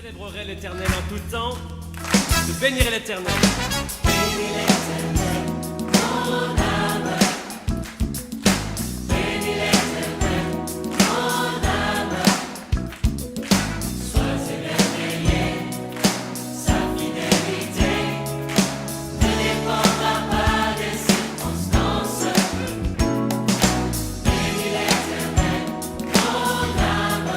célébrerai l'Éternel en tout temps, je bénirai l'Éternel. Bénis l'Éternel, mon âme. Bénis l'Éternel, mon âme. Sois émerveillé, sa fidélité ne dépendra pas des circonstances. Bénis l'Éternel, mon âme.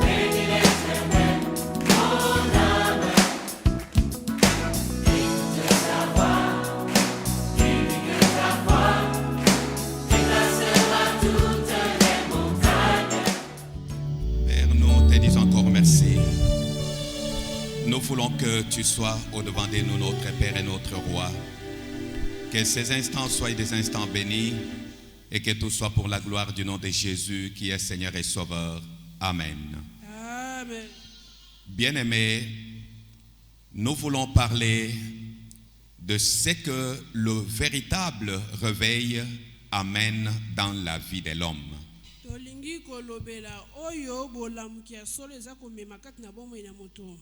Bénis l'Éternel, mon âme. Écoute sa voix, divulgue ta foi, dépassera toutes les montagnes. Père, nous te disons encore merci. Nous voulons que tu sois au-devant de nous, notre Père et notre Roi. Que ces instants soient des instants bénis et que tout soit pour la gloire du nom de Jésus qui est Seigneur et Sauveur. Amen. Amen. Bien-aimés, nous voulons parler de ce que le véritable réveil amène dans la vie de l'homme. Tolingi kolobela oyo bolamukia solo eza komema kati na bomoi na moto.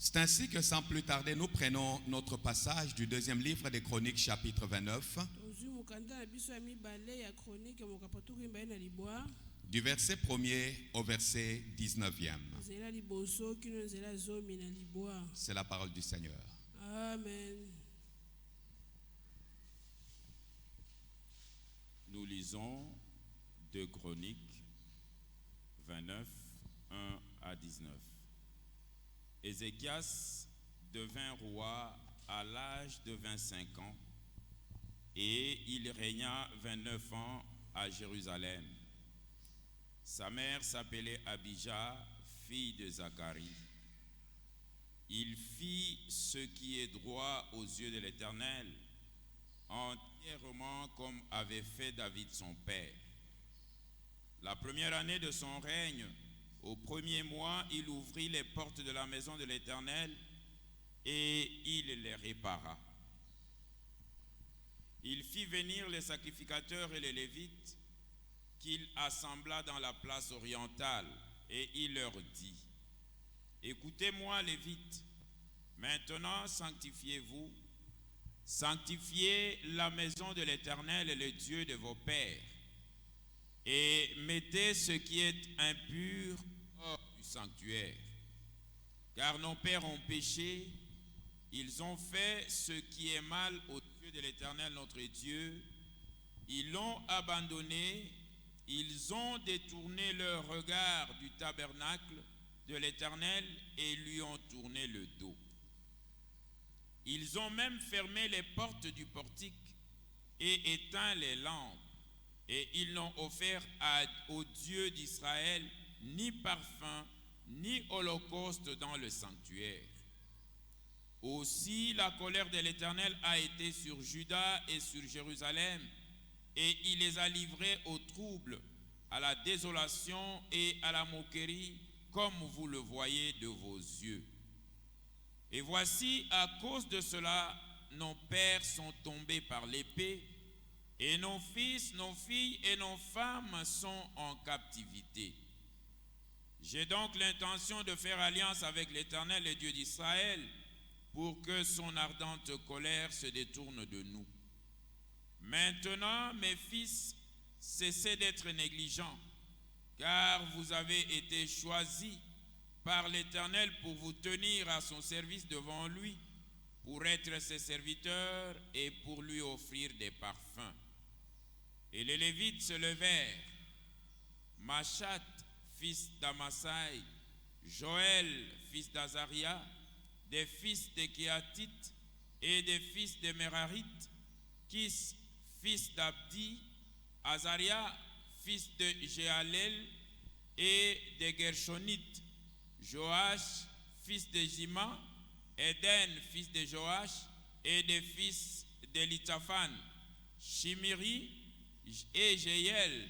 C'est ainsi que sans plus tarder, nous prenons notre passage du deuxième livre des Chroniques, chapitre 29, Tozwi mokanda na biso ya mibale ya chronique mokapatuku mibale na libwa. du verset 1er au verset 19e. Nzela liboso kino nzela zomi na libwa. C'est la parole du Seigneur. Amen. Nous lisons 2 Chroniques 29, 1 à 19. Ézéchias devint roi à l'âge de 25 ans et il régna 29 ans à Jérusalem. Sa mère s'appelait Abijah, fille de Zacharie. Il fit ce qui est droit aux yeux de l'Éternel, entièrement comme avait fait David son père. La première année de son règne, au premier mois, il ouvrit les portes de la maison de l'Éternel et il les répara. Il fit venir les sacrificateurs et les Lévites qu'il assembla dans la place orientale et il leur dit: écoutez-moi, Lévites, maintenant sanctifiez-vous, sanctifiez la maison de l'Éternel et le Dieu de vos pères, et mettez ce qui est impur hors du sanctuaire. Car nos pères ont péché, ils ont fait ce qui est mal aux yeux de l'Éternel notre Dieu, ils l'ont abandonné, ils ont détourné leur regard du tabernacle de l'Éternel et lui ont tourné le dos. Ils ont même fermé les portes du portique et éteint les lampes. Et ils n'ont offert au Dieu d'Israël ni parfum, ni holocauste dans le sanctuaire. Aussi la colère de l'Éternel a été sur Juda et sur Jérusalem, et il les a livrés au trouble, à la désolation et à la moquerie, comme vous le voyez de vos yeux. Et voici, à cause de cela, nos pères sont tombés par l'épée, et nos fils, nos filles et nos femmes sont en captivité. J'ai donc l'intention de faire alliance avec l'Éternel, le Dieu d'Israël, pour que son ardente colère se détourne de nous. Maintenant, mes fils, cessez d'être négligents, car vous avez été choisis par l'Éternel pour vous tenir à son service devant lui, pour être ses serviteurs et pour lui offrir des parfums. Et les Lévites se levèrent, Machat, fils d'Amasai, Joël, fils d'Azaria, des fils de Kéatites et des fils de Mérarites, Kis, fils d'Abdi, Azaria, fils de Jéalel et des Gershonites, Joach, fils de Jima, Éden, fils de Joach, et des fils d'Elitsaphan, Shimiri et Jéel,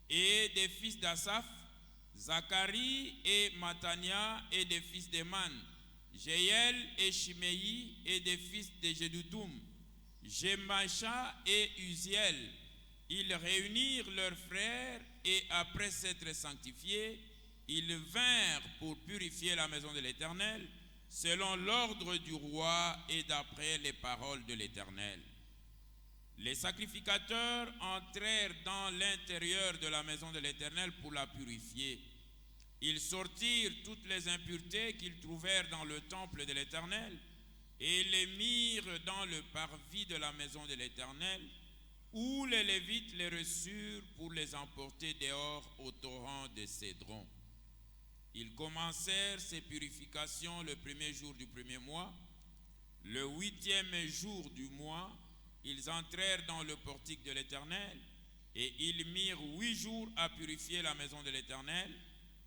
et des fils d'Asaph, Zacharie et Matania, et des fils d'Eman, Jéel et Shimei, et des fils de Jeduthun, Jemacha et Uziel. Ils réunirent leurs frères et après s'être sanctifiés, ils vinrent pour purifier la maison de l'Éternel, selon l'ordre du roi et d'après les paroles de l'Éternel. Les sacrificateurs entrèrent dans l'intérieur de la maison de l'Éternel pour la purifier. Ils sortirent toutes les impuretés qu'ils trouvèrent dans le temple de l'Éternel et les mirent dans le parvis de la maison de l'Éternel, où les Lévites les reçurent pour les emporter dehors au torrent de Cédron. Ils commencèrent ces purifications le premier jour du premier mois. Le 8e jour du mois, ils entrèrent dans le portique de l'Éternel et ils mirent 8 jours à purifier la maison de l'Éternel.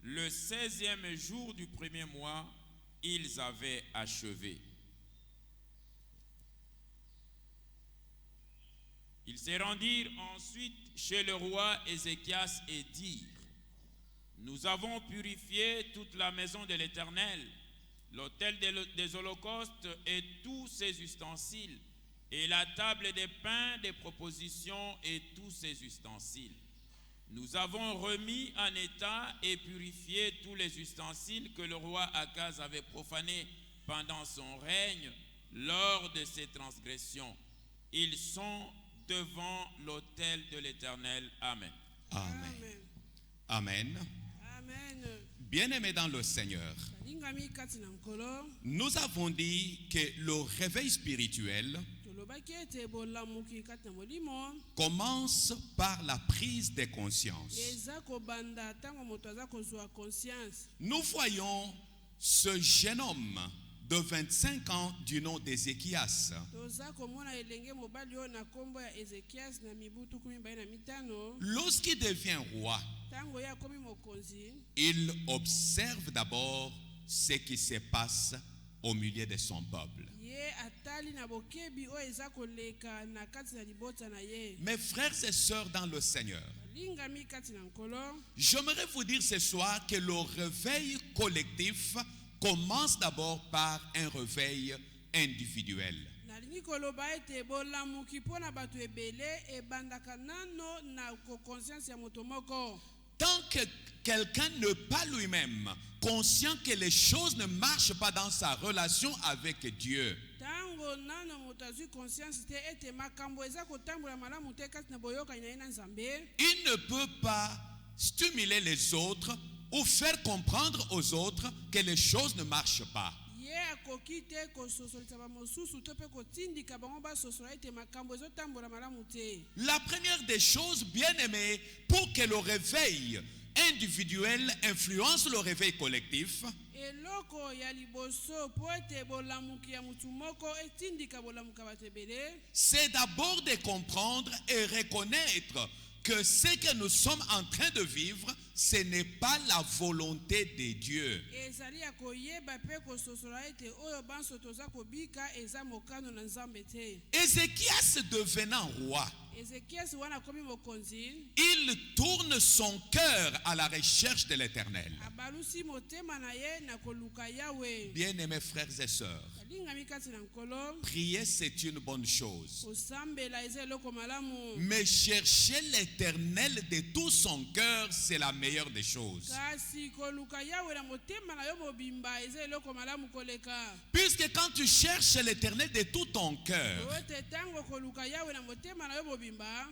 Le 16e jour du premier mois, ils avaient achevé. Ils se rendirent ensuite chez le roi Ézéchias et dirent: nous avons purifié toute la maison de l'Éternel, l'autel des holocaustes et tous ses ustensiles, et la table des pains des propositions et tous ses ustensiles. Nous avons remis en état et purifié tous les ustensiles que le roi Akaz avait profanés pendant son règne lors de ses transgressions. Ils sont devant l'autel de l'Éternel. Amen. Amen. Amen. Amen. Amen. Bien-aimés dans le Seigneur, Kalingami kati na nkolo, nous avons dit que le réveil spirituel tolobaki ete bolamuki kati na molimo commence par la prise de conscience. eza kobanda ntango moto aza kozwa conscience. Nous voyons ce jeune homme de 25 ans du nom d'Ézéchias Toza komona elenge mobali oyo na kombo ya Ezekias na mibu 25. lorsqu'il devient roi. Ntango ye akomi mokonzi, Il observe d'abord ce qui se passe au milieu de son peuple. ye atali na bokebi oyo eza koleka na kati na libota na ye. Mes frères et sœurs dans le Seigneur, Kalingami kati na nkolo, j'aimerais vous dire ce soir que le réveil collectif commence d'abord par un réveil individuel. nalingi koloba ete bolamuki mpo na bato ebele ebandaka nano na conscience ya moto moko. Tant que quelqu'un n'est pas lui-même conscient que les choses ne marchent pas dans sa relation avec Dieu, Ntango nano moto azwi conscience te ete makambo eza kotambola malamu te kati na boyokani na ye na Nzambe, il ne peut pas stimuler les autres ou faire comprendre aux autres que les choses ne marchent pas. ye akoki te kososolisa bamosusu to mpe kotindika bango basosola ete makambo ezotambola malamu te. La première des choses, bien aimées, pour que le réveil individuel influence le réveil collectif, Eloko ya liboso po ete bolamuki ya mutu moko etindika bolamuka bato ebele, c'est d'abord de comprendre et reconnaître que ce que nous sommes en train de vivre, ce n'est pas la volonté de Dieu. ezali ya koyeba mpe kososola ete oyo banso toza kobika eza mokano na Nzambe te. Ézéchias devenant roi, Ezekiasi wana akomi mokonzi, il tourne son cœur à la recherche de l'Éternel. abalusi motema na ye na koluka Yawe. Bien-aimés frères et sœurs, Kalingami kati na nkolo, prier c'est une bonne chose. kosambela eza eloko malamu. Mais chercher l'Éternel de tout son cœur, c'est la meilleure des choses. Kasi koluka Yawe na motema na yo mobimba eza eloko malamu koleka. Puisque quand tu cherches l'Éternel de tout ton cœur, Ote tango koluka Yawe na motema na yo mobimba,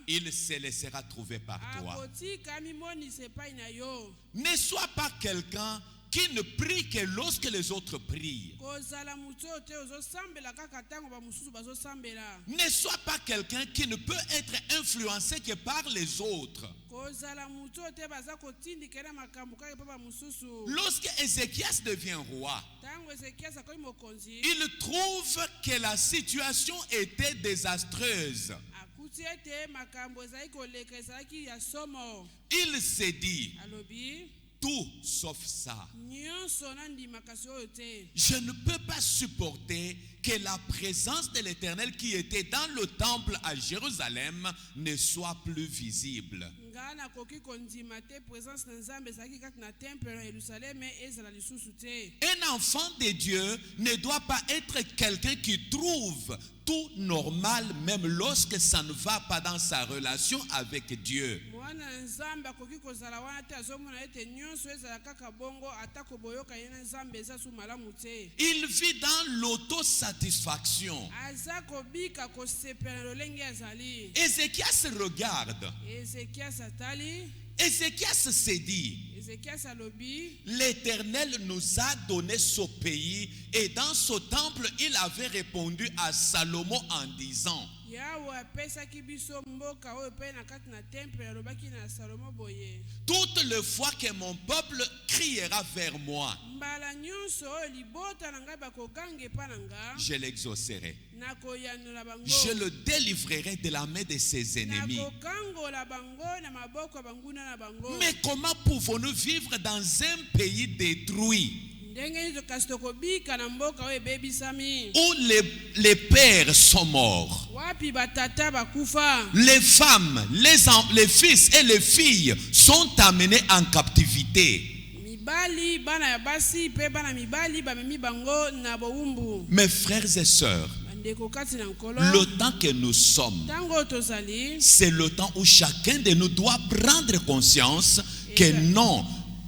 il se laissera trouver par toi. akotika mimonisa epai na yo. Ne sois pas quelqu'un qui ne prie que lorsque les autres prient. Kozala mutu oyo te ozosambela kaka ntango bamosusu bazosambela. Ne sois pas quelqu'un qui ne peut être influencé que par les autres. Kozala mutu oyo te baza kotindikela makambo kaka epai bamosusu. Lorsque Ézéchias devient roi, Ntango Ezekiasi akomi mokonzi, il trouve que la situation était désastreuse. akuti ete makambo ezalaki koleka ezalaki ya somo. Il s'est dit, Alobi, tout sauf ça. nyonso nandima kasi oyo te. Je ne peux pas supporter que la présence de l'Éternel qui était dans le temple à Jérusalem ne soit plus visible. Nga nakoki kondima te présence na Nzambe ezalaki kati na temple na Yerusaleme ezala lisusu te. Un enfant de Dieu ne doit pas être quelqu'un qui trouve tout normal même lorsque ça ne va pas dans sa relation avec Dieu. mwana nzambe akoki kozala wana te azomona ete nyonso ezala kaka bongo atako boyoka ye na nzambe eza su malamu te. Il vit dans l'autosatisfaction. Aza kobika kosepela na lolenge azali. Ézéchias regarde. Ezekias atali. Ézéchias se dit, Ezekias alobi. l'Éternel nous a donné ce pays et dans ce temple, il avait répondu à Salomon en disant, Yawe apesaki biso mboka oyo pe na kati na temple alobaki na Salomo boye. toutes les fois que mon peuple criera vers moi, Mbala nyonso oyo libota na ngai bakogange epa na nga. je l'exaucerai. Nakoyanola bango. Je le délivrerai de la main de ses ennemis. Nakokangola bango na maboko ya banguna na bango. Mais comment pouvons-nous vivre dans un pays détruit Ndenge nini kasi tokobika na mboka oyo ebebisami? où les pères sont morts, Wapi batata bakufa? les femmes, les fils et les filles sont amenés en captivité? Mibali bana ya basi pe bana mibali bamemi bango na bowumbu. Mes frères et sœurs, Bandeko kati na nkolo. le temps que nous sommes, Tango tozali. c'est le temps où chacun de nous doit prendre conscience que non,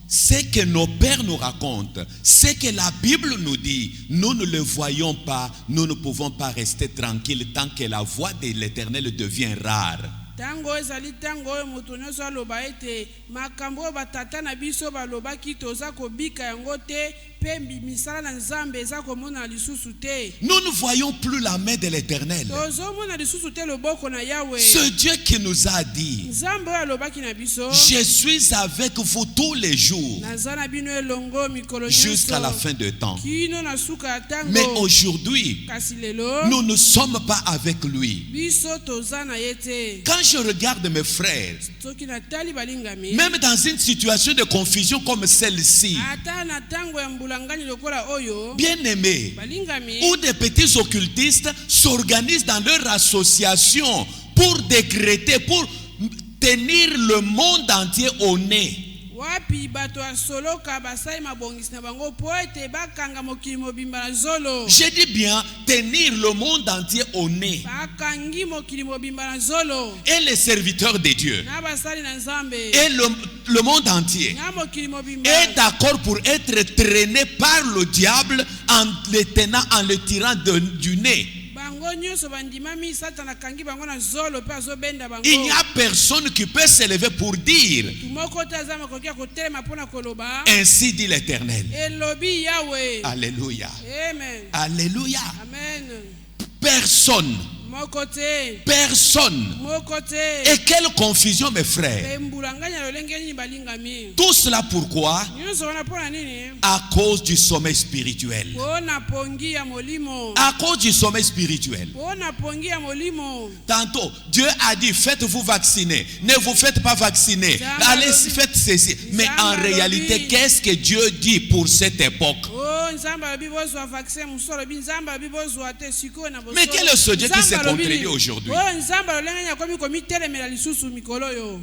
ce que nos pères nous racontent, ce que la Bible nous dit, nous ne le voyons pas, nous ne pouvons pas rester tranquilles tant que la voix de l'Éternel devient rare. Tango ezali tango oyo moto nyonso aloba ete makambo oyo batata na biso balobaki toza kobika yango te pe misala na nzambe eza komona lisusu te. Nous ne voyons plus la main de l'Éternel. Tozomona lisusu te loboko na Yawe. Ce Dieu qui nous a dit, Nzambe oyo alobaki na biso. je suis avec vous tous les jours Naza na bino elongo mikolo nyonso. jusqu'à la fin de temps. Kino na suka ya tango. Mais aujourd'hui, Kasi lelo. nous ne sommes pas avec lui. Biso toza na ye te. Quand je regarde mes frères, Soki na tali balingami. même dans une situation de confusion comme celle-ci, Ata na tango ya mbulangani lokola oyo. bien-aimés, Balingami. où des petits occultistes s'organisent dans leur association pour décréter, pour tenir le monde entier au nez. Wapi bato ya soloka basai mabongisi na bango po ete bakanga mokili mobimba na zolo. Je dis bien, tenir le monde entier au nez. Bakangi mokili mobimba na zolo. Et les serviteurs de Dieu, Na basali na nzambe. et le monde entier, Na mokili mobimba. est d'accord pour être traîné par le diable en le tirant du nez. Bango nyonso bandimami satana kangi bango na zolo pe azobenda bango. Il n'y a personne qui peut s'élever pour dire, Tumoko te azama kokia kotelema pona koloba. ainsi dit l'Éternel. Elobi Yawe. Alléluia. Amen. Alléluia. Amen. Personne. Moko te. Personne. Moko te. Et quelle confusion, mes frères. Embulanganya lolenge nini balingami. Tout cela pourquoi? Nyonso wana pona nini? À cause du sommeil spirituel. Pona pongi ya molimo. À cause du sommeil spirituel. Pona pongi ya molimo. Tantôt, Dieu a dit, faites-vous vacciner. Ne vous faites pas vacciner. Allez, faites ceci. Mais en réalité, qu'est-ce que Dieu dit pour cette époque? Oh, nzamba lobi bozwa vaccin musolo bi nzamba lobi bozwa te siko na bosolo. Mais quel est ce Dieu qui se contredit aujourd'hui? Oh, nzamba lolenge nya komi komi telemela lisusu mikolo yo.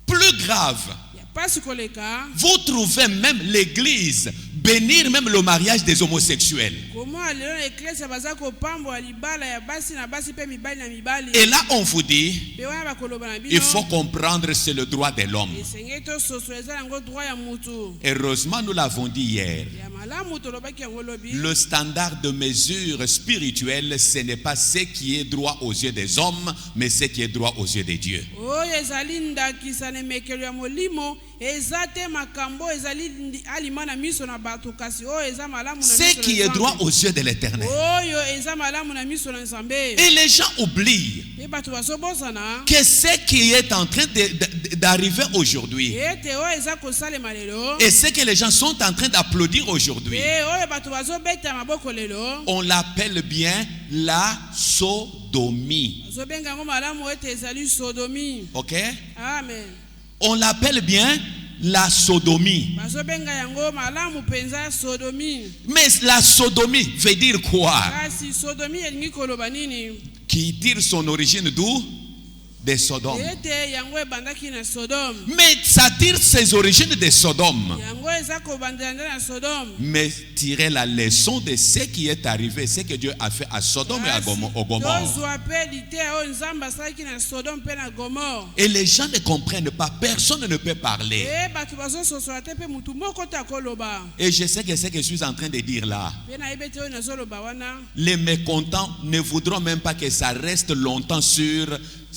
Plus grave, Ya pasi koleka. vous trouvez même l'église bénir même le mariage des homosexuels. Comment lelo eklesa baza ko pambo libala ya basi na basi pe mibali na mibali. Et là, on vous dit, Pe wana bakoloba na bino. il faut comprendre, c'est le droit de l'homme. Esenge to soso eza yango droit ya mutu. Heureusement, nous l'avons dit hier. Ya malamu tolobaki yango lobi. Le standard de mesure spirituelle, ce n'est pas ce qui est droit aux yeux des hommes, mais ce qui est droit aux yeux de Dieu. Oyo ezali ndakisa na mekelo ya molimo eza te makambo ezali alima na miso na bato kasi oyo eza malamu na miso na Ce qui est droit aux yeux de l'Éternel. oyo eza malamu na miso na Nzambe. Et les gens oublient Pe bato bazobosana que ce qui est en train d'arriver aujourd'hui ete oyo eza kosalema lelo et ce que les gens sont en train d'applaudir aujourd'hui, pe oyo bato bazobeta maboko lelo on l'appelle bien la sodomie. bazobenga yango malamu ete ezali sodomi. Ok? Amen. On l'appelle bien la sodomie. Bazobenga yango malamu penza sodomi. Mais la sodomie veut dire quoi? Kasi sodomi elingi koloba nini? Qui tire son origine d'où? De Sodome. Ete yango ebandaki na Sodome. Mais ça tire ses origines de Sodome. Yango eza kobandela nde na Sodome. mais tirer la leçon de ce qui est arrivé, ce que Dieu a fait à Sodome et à au Gomorrhe. tozwa mpe liteya oyo Nzambe asalaki na Sodome mpe na Gomorre. Et les gens ne comprennent pas, personne ne peut parler. Bato bazososola te mpe mutu moko te akoloba. Et je sais que ce que je suis en train de dire là, Mpe nayebi te oyo nazoloba wana. les mécontents ne voudront même pas que ça reste longtemps sur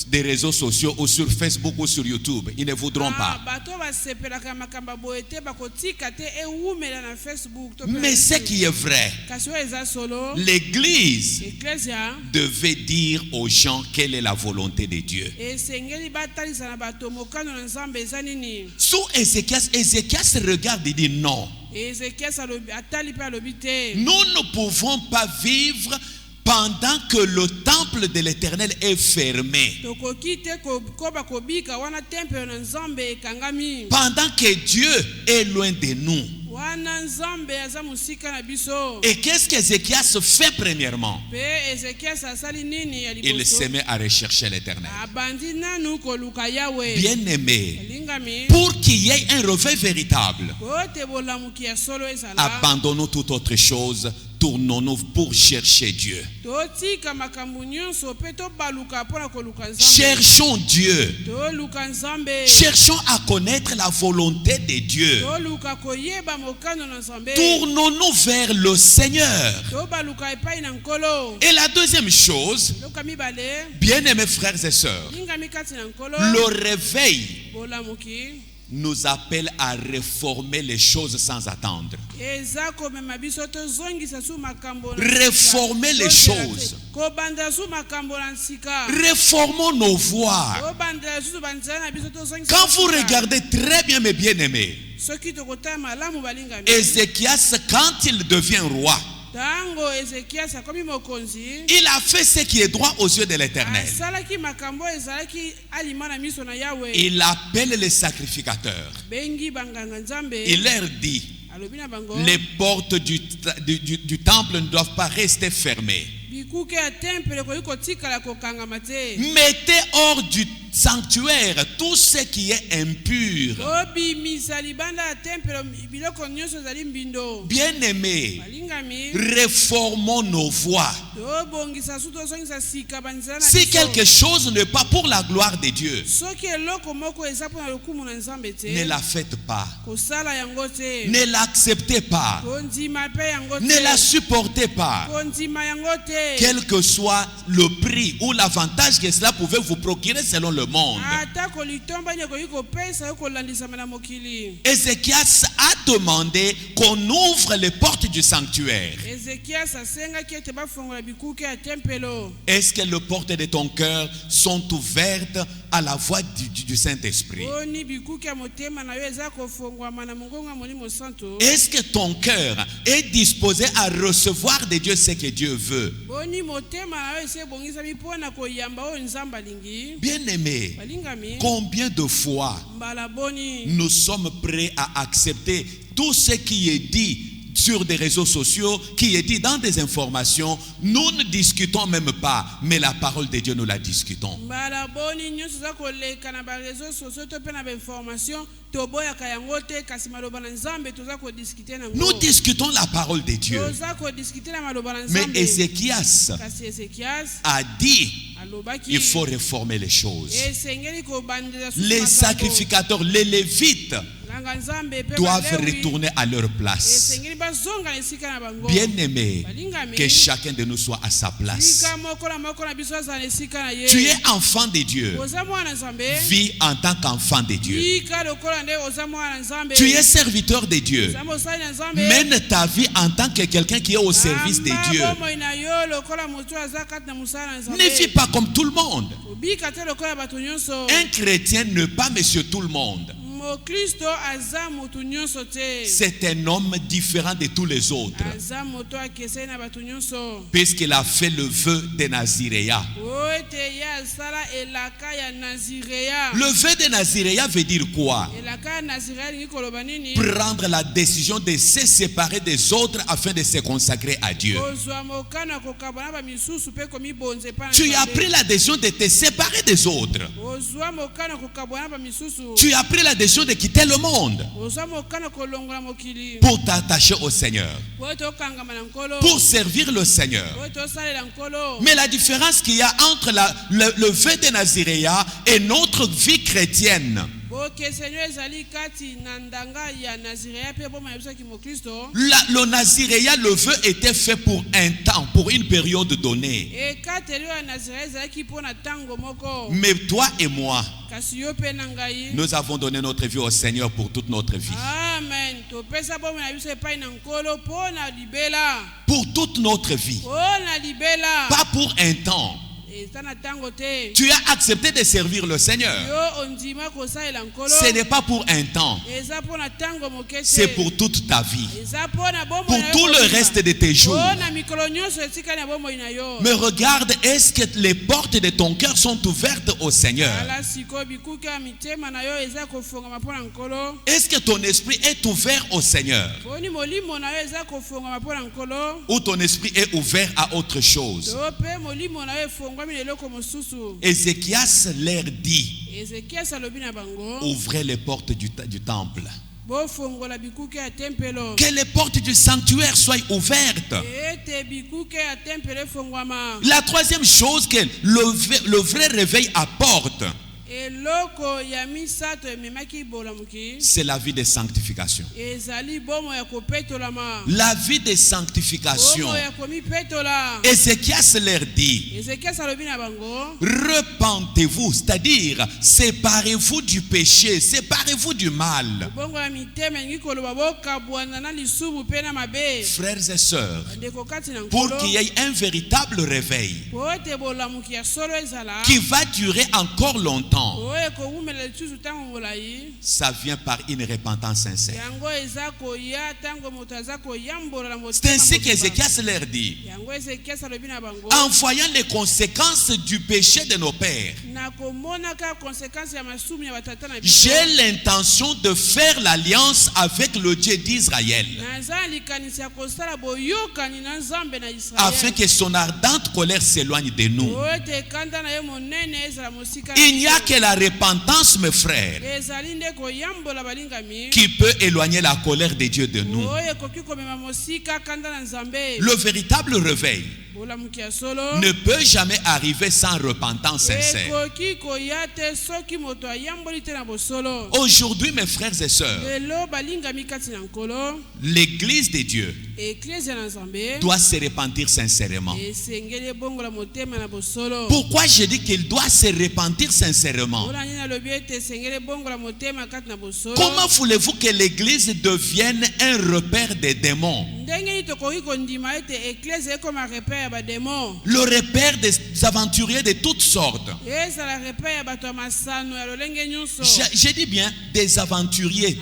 des réseaux sociaux ou sur Facebook ou sur YouTube. Ils ne voudront pas. Bato basepelaka makambo boye te bakotika te ewumela na Facebook to pe na Mais ce YouTube. qui est vrai, Kasi oyo eza solo. l'Église Ecclesia devait dire aux gens quelle est la volonté de Dieu. esengeli batalisa na bato mokano na Nzambe eza nini. Sous Ézéchias regarde et dit non. Ezekias atali mpe alobi te. Nous ne pouvons pas vivre pendant que le temple de l'Éternel est fermé. Tokoki te koba kobika wana tempelo na Nzambe ekangami. Pendant que Dieu est loin de nous. Wana Nzambe aza musika na biso. Et qu'est-ce qu'Ézéchias fait premièrement? Pe Ezekias asali nini ya Il liboso? se met à rechercher l'Éternel. Abandi nanu koluka Yawe. Bien-aimé, Elingami. pour qu'il y ait un réveil véritable, Kote bolamuki ya solo ezala. abandonnons toute autre chose, tournons-nous pour chercher Dieu. Totika makambo nyonso pe tobaluka mpona koluka Nzambe. Cherchons Dieu. Toluka Nzambe. Cherchons à connaître la volonté de Dieu. Toluka koyeba mokano na Nzambe. Tournons-nous vers le Seigneur. Tobaluka epai na nkolo. Et la deuxième chose, Loka mibale. bien-aimés frères et sœurs, Lingami kati na nkolo. le réveil Bolamuki. nous appelle à réformer les choses sans attendre. Eza komema biso tozongisa su makambo na Réformer les choses. Kobanda su makambo na nsika. Réformons nos voies. Kobanda su banzana na biso tozongisa. Quand vous regardez très bien, mes bien-aimés, soki tokota malamu balingami. Ézéchias, quand il devient roi, Tango Ezekias akomi mokonzi. il a fait ce qui est droit aux yeux de l'Éternel. Asalaki makambo ezalaki alima na miso na Yawe. Il appelle les sacrificateurs. Bengi banganga Nzambe. Il leur dit, Alobi na bango. les portes du temple ne doivent pas rester fermées. Bikuke ya temple koyi kotikala kokangama te. Mettez hors du sanctuaire tout ce qui est impur. Obimisa libanda ya temple biloko nyonso ezali mbindo. Bien-aimés, Balingami. réformons nos voies. Tobongisa su tozongisa sika banzela na Si biso. quelque chose n'est pas pour la gloire de Dieu, Soki eloko moko eza mpona lokumu na Nzambe te. ne la faites pas. Kosala yango te. Ne l'acceptez pas. Kondima pe yango te. Ne la supportez pas. Kondima yango te. Quel que soit le prix ou l'avantage que cela pouvait vous procurer selon le monde. Ata kolitomba nye koyi kopesa yo kolandisama na mokili. Ézéchias a demandé qu'on ouvre les portes du sanctuaire. Ezekias asengaki ete bafongola bikuke ya tempelo. Est-ce que les portes de ton cœur sont ouvertes à la voix du Saint-Esprit? Boni bikuke ya motema na yo eza kofongwama na mongongo ya Molimo Santo. Est-ce que ton cœur est disposé à recevoir de Dieu ce que Dieu veut? Boni motema na yo esi ebongisami mpona koyamba oyo Nzambe alingi. Bien-aimés, Balingami. combien de fois Mbala boni. nous sommes prêts à accepter tout ce qui est dit sur des réseaux sociaux, qui est dit dans des informations? Nous ne discutons même pas, mais la parole de Dieu, nous la discutons. Mbala boni nyonso za koleka na ba réseaux sociaux to pe na ba information toboyaka yango te kasi maloba na Nzambe toza kodiscuter nango. Nous discutons la parole de Dieu. Toza kodiscuter na maloba na Mais Nzambe. Ézéchias Kasi Ezekias a dit, alobaki il faut réformer les choses. esengeli kobandela su Les makambo. sacrificateurs, les lévites Langa Nzambe pe doivent balewi. retourner à leur place. Esengeli bazonga na esika na bango. Bien-aimés, Balingami. que chacun de nous soit à sa place. Sika moko na biso aza na esika na ye. Tu es enfant de Dieu. Oza mwana Nzambe. Vis en tant qu'enfant de Dieu. Ika lokola nde oza mwana Nzambe. Tu es serviteur de Dieu. Nzambe osali na Nzambe. Mène ta vie en tant que quelqu'un qui est au service de Dieu. Bomoi na yo lokola mutu aza kati na musala na Nzambe. Ne vis pas comme tout le monde. Obika te lokola bato nyonso. Un chrétien n'est pas monsieur tout le monde. Mokristo aza mutu nyonso te. C'est un homme différent de tous les autres. Aza moto akeseni na bato nyonso. Puisqu'il a fait le vœu de Naziréa. Oete ye asala elaka ya Nazirea. Le vœu de Naziréa veut dire quoi? Elaka ya Nazirea alingi koloba nini? Prendre la décision de se séparer des autres afin de se consacrer à Dieu. Kozwa mokano kokabana ba misusu pe komibonze pa na Tu as Nzambe. pris la décision de te séparer des autres. Kozwa mokano kokabana ba misusu. Tu as pris la décision décision de quitter le monde ozwa mokano kolongola mokili pour t'attacher au Seigneur, po ete okangama na nkolo pour servir le Seigneur. po ete osalela nkolo. Mais la différence qu'il y a entre le vœu de Naziréa et notre vie chrétienne, bokeseno ezali kati na ndanga ya nazirea mpe boma ya biso ya kimokristo. le Naziréa, le vœu était fait pour un temps, pour une période donnée. ekateli oyo ya nazirea ezalaki mpo na ntango moko. Mais toi et moi, kasi yo mpe na ngai nous avons donné notre vie au Seigneur pour toute notre vie. amen topesa boma na biso epai na nkolo mpo na libela. Pour toute notre vie. mpo na libela Pas pour un temps. eza na ntango te. Tu as accepté de servir le Seigneur. yo ondima kosalela nkolo Ce n'est pas pour un temps. eza mpo na ntango moke te. C'est pour toute ta vie. eza mpo na bomoi Pour na yo tout le mobimba. reste de tes jours. mpo na mikolo nyonso etikali na bomoi na yo. Mais regarde, est-ce que les portes de ton cœur sont ouvertes au Seigneur? ala sikoyo bikuke ya mitema na yo eza kofongama mpo na nkolo. Est-ce que ton esprit est ouvert au Seigneur? boni molimo na yo eza kofongama mpo na nkolo. Ou ton esprit est ouvert à autre chose? to mpe molimo na yo efongwami na eloko mosusu. Ézéchias leur dit, ezekiasi alobi na bango ouvrez les portes du temple. bofongola bikuke ya tempelo. Que les portes du sanctuaire soient ouvertes. ete bikuke ya tempelo efongwama. La troisième chose que le vrai réveil apporte, eloko ya misato ememaki bolamuki c'est la vie de sanctification. ezali bomo ya kopetolama. La vie de sanctification. bomo ya komipetola. Ézéchias leur dit, ezekiasi alobi na bango repentez-vous, c'est-à-dire séparez-vous du péché, séparez-vous du mal. bongo ya mitema elingi koloba bokabwana na lisumu mpe na mabe. Frères et sœurs, ndeko kati na pour nkolo qu'il y ait un véritable réveil po ete bolamuki ya solo ezala qui va durer encore longtemps, oyo ekowumela lisusu ntango molai. ça vient par une repentance sincère. yango eza koya ntango moto aza koyambola na C'est motema ainsi mobimba. qu'Ézéchias leur dit, yango ezekiasi alobi na bango en voyant les conséquences du péché de nos pères, na komonaka konsekansi ya masumu ya batata na biso. j'ai l'intention de faire l'alliance avec le Dieu d'Israël, naza na likanisi ya kosala boyokani na nzambe na afin israele que son ardente colère s'éloigne de nous. oyo ete ekanda na ye monene ezala mosika na Il n'y a biso. que la repentance, mes frères, ezali nde koyambola balingami qui peut éloigner la colère de Dieu de nous. oyo ekoki komema mosika kanda na nzambe. Le véritable réveil bolamuki ya solo ne peut jamais arriver sans repentance sincère. ekoki koya te soki moto ayamboli te na bosolo. Aujourd'hui, mes frères et sœurs, lelo balingami kati na nkolo l'Église de Dieu eklezia na nzambe doit se repentir sincèrement. esengeli ebongola motema na bosolo. Pourquoi je dis qu'il doit se repentir sincèrement? mpona nini alobi ete esengeli ebongola motema kati na bosolo. Comment voulez-vous que l'Église devienne un repère des démons? ndenge nini tokoki kondima ete eklezia ekoma repere ya bademo. Le repère des aventuriers de toutes sortes. ezala repere ya bato ya masano ya lolenge nyonso. Je dis bien des aventuriers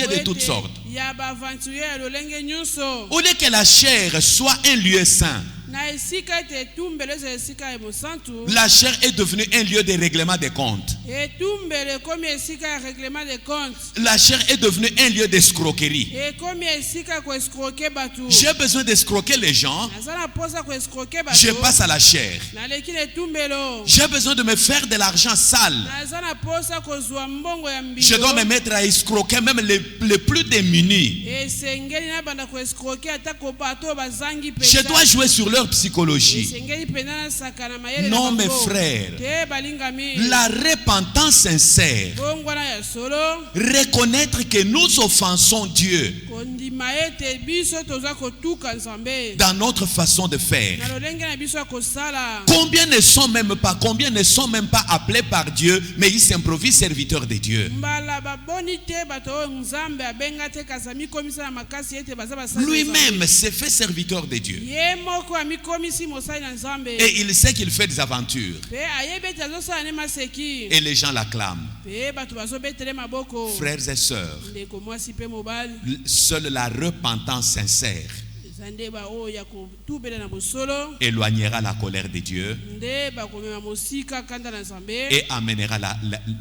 de toutes sortes. ya baaventurier ya lolenge nyonso. Au lieu que la chair soit un lieu saint, na esika ete etumbelo ezala esika ya mosantu. la chair est devenue un lieu de règlement des comptes. etumbelo ekomi esika ya règlement de compte. La chair est devenue un lieu d'escroquerie. ekomi esika ya koescroke bato. J'ai besoin d'escroquer les gens, naza na mposa koescroke je bato. passe à la chair. naleki na etumbelo. J'ai besoin de me faire de l'argent sale. naza na mposa kozwa mbongo ya Je dois me mbilo. mettre à escroquer même les plus démunis. esengeli nabanda koescroke atako bato oyo bazangi Je dois mpenza. jouer sur leur psychologie. esengeli mpenza nasaka na mayele na Non, mes bango. frères, te balingami. la repentance sincère, bongwana ya solo reconnaître que nous offensons Dieu kondima ete biso toza kotuka nzambe dans notre façon de faire. na lolenge na biso ya kosala. Combien ne sont même pas appelés par Dieu, mais ils s'improvisent serviteurs de Dieu. mbala baboni te bato oyo nzambe abenga te kasi amikomisa na makasi ete baza basali na Lui-même Nzambe. s'est fait serviteur de Dieu. ye moko amikomisi mosali na nzambe. Et il sait qu'il fait des aventures. pe ayebi ete azosala ne maseki. Et les gens l'acclament. pe bato bazobetele maboko. Frères et sœurs, ndeko mwasi mpe mobali seule la repentance sincère eza nde baoyo ya kotubela na bosolo éloignera la colère de Dieu nde bakomema mosika kanda na nzambe et amènera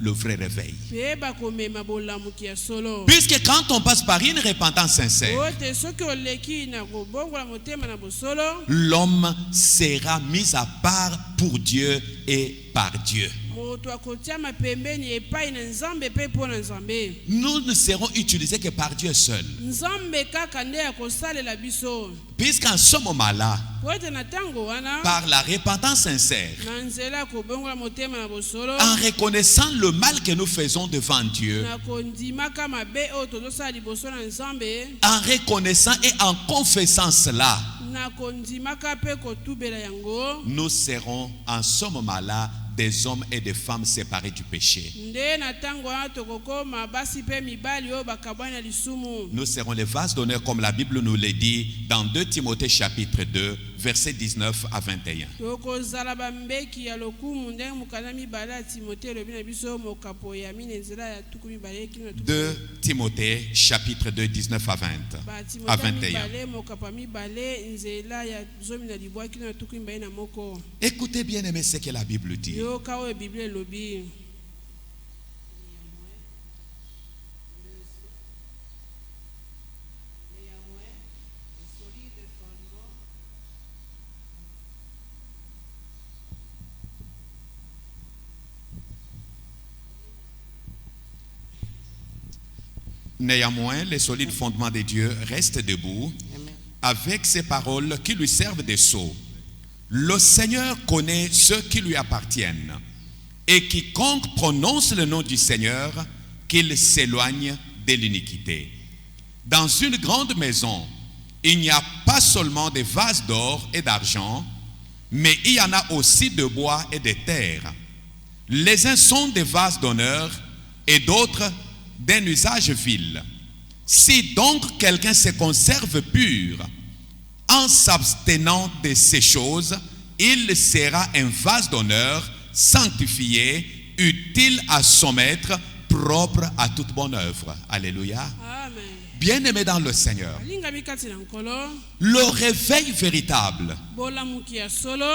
le vrai réveil. pe bakomema bolamuki ya solo. Puisque quand on passe par une repentance sincère, oyo te soki oleki na kobongola motema na bosolo l'homme sera mis à part pour Dieu et par Dieu. moto akotiama pembeni epai na nzambe pe mpo na nzambe. Nous ne serons utilisés que par Dieu seul. Nzambe kaka nde akosalela biso. Puisqu'en ce moment-là, Po ete na ntango wana par la repentance sincère, na nzela ya kobongola motema na bosolo en reconnaissant le mal que nous faisons devant Dieu, na kondimaka mabe oyo tozosala liboso na nzambe en reconnaissant et en confessant cela, na kondimaka mpe kotubela yango, nous serons en ce moment-là des hommes et des femmes séparés du péché. nde na ntango wana tokokoma basi mpe mibali oyo bakabwani na lisumu. Nous serons les vases d'honneur comme la Bible nous le dit dans 2 Timothée chapitre 2 versets 19 à 21. tokozala bambeki ya lokumu ndenge mokanda mibale ya timote elobi na biso mokapo ya mine nzela ya tuku mibale kino na tuku 2 Timothée chapitre 2 19 à 20 à batimote 21. mibale mokapo ya mibale nzela ya zomi na libwa kino na tuku mibale na moko. Écoutez bien aimé ce que la Bible dit. yoka oyo biblia elobi. Néanmoins, les solides fondements de Dieu restent debout avec ces paroles qui lui servent de sceau. Le Seigneur connaît ceux qui lui appartiennent, et quiconque prononce le nom du Seigneur, qu'il s'éloigne de l'iniquité. Dans une grande maison, il n'y a pas seulement des vases d'or et d'argent, mais il y en a aussi de bois et de terre. Les uns sont des vases d'honneur et d'autres d'un usage vil. Si donc quelqu'un se conserve pur en s'abstenant de ces choses, il sera un vase d'honneur, sanctifié, utile à son maître, propre à toute bonne œuvre. Alléluia. Amen. Bien-aimé dans le Seigneur, alingami kati na nkolo le réveil véritable bolamuki ya solo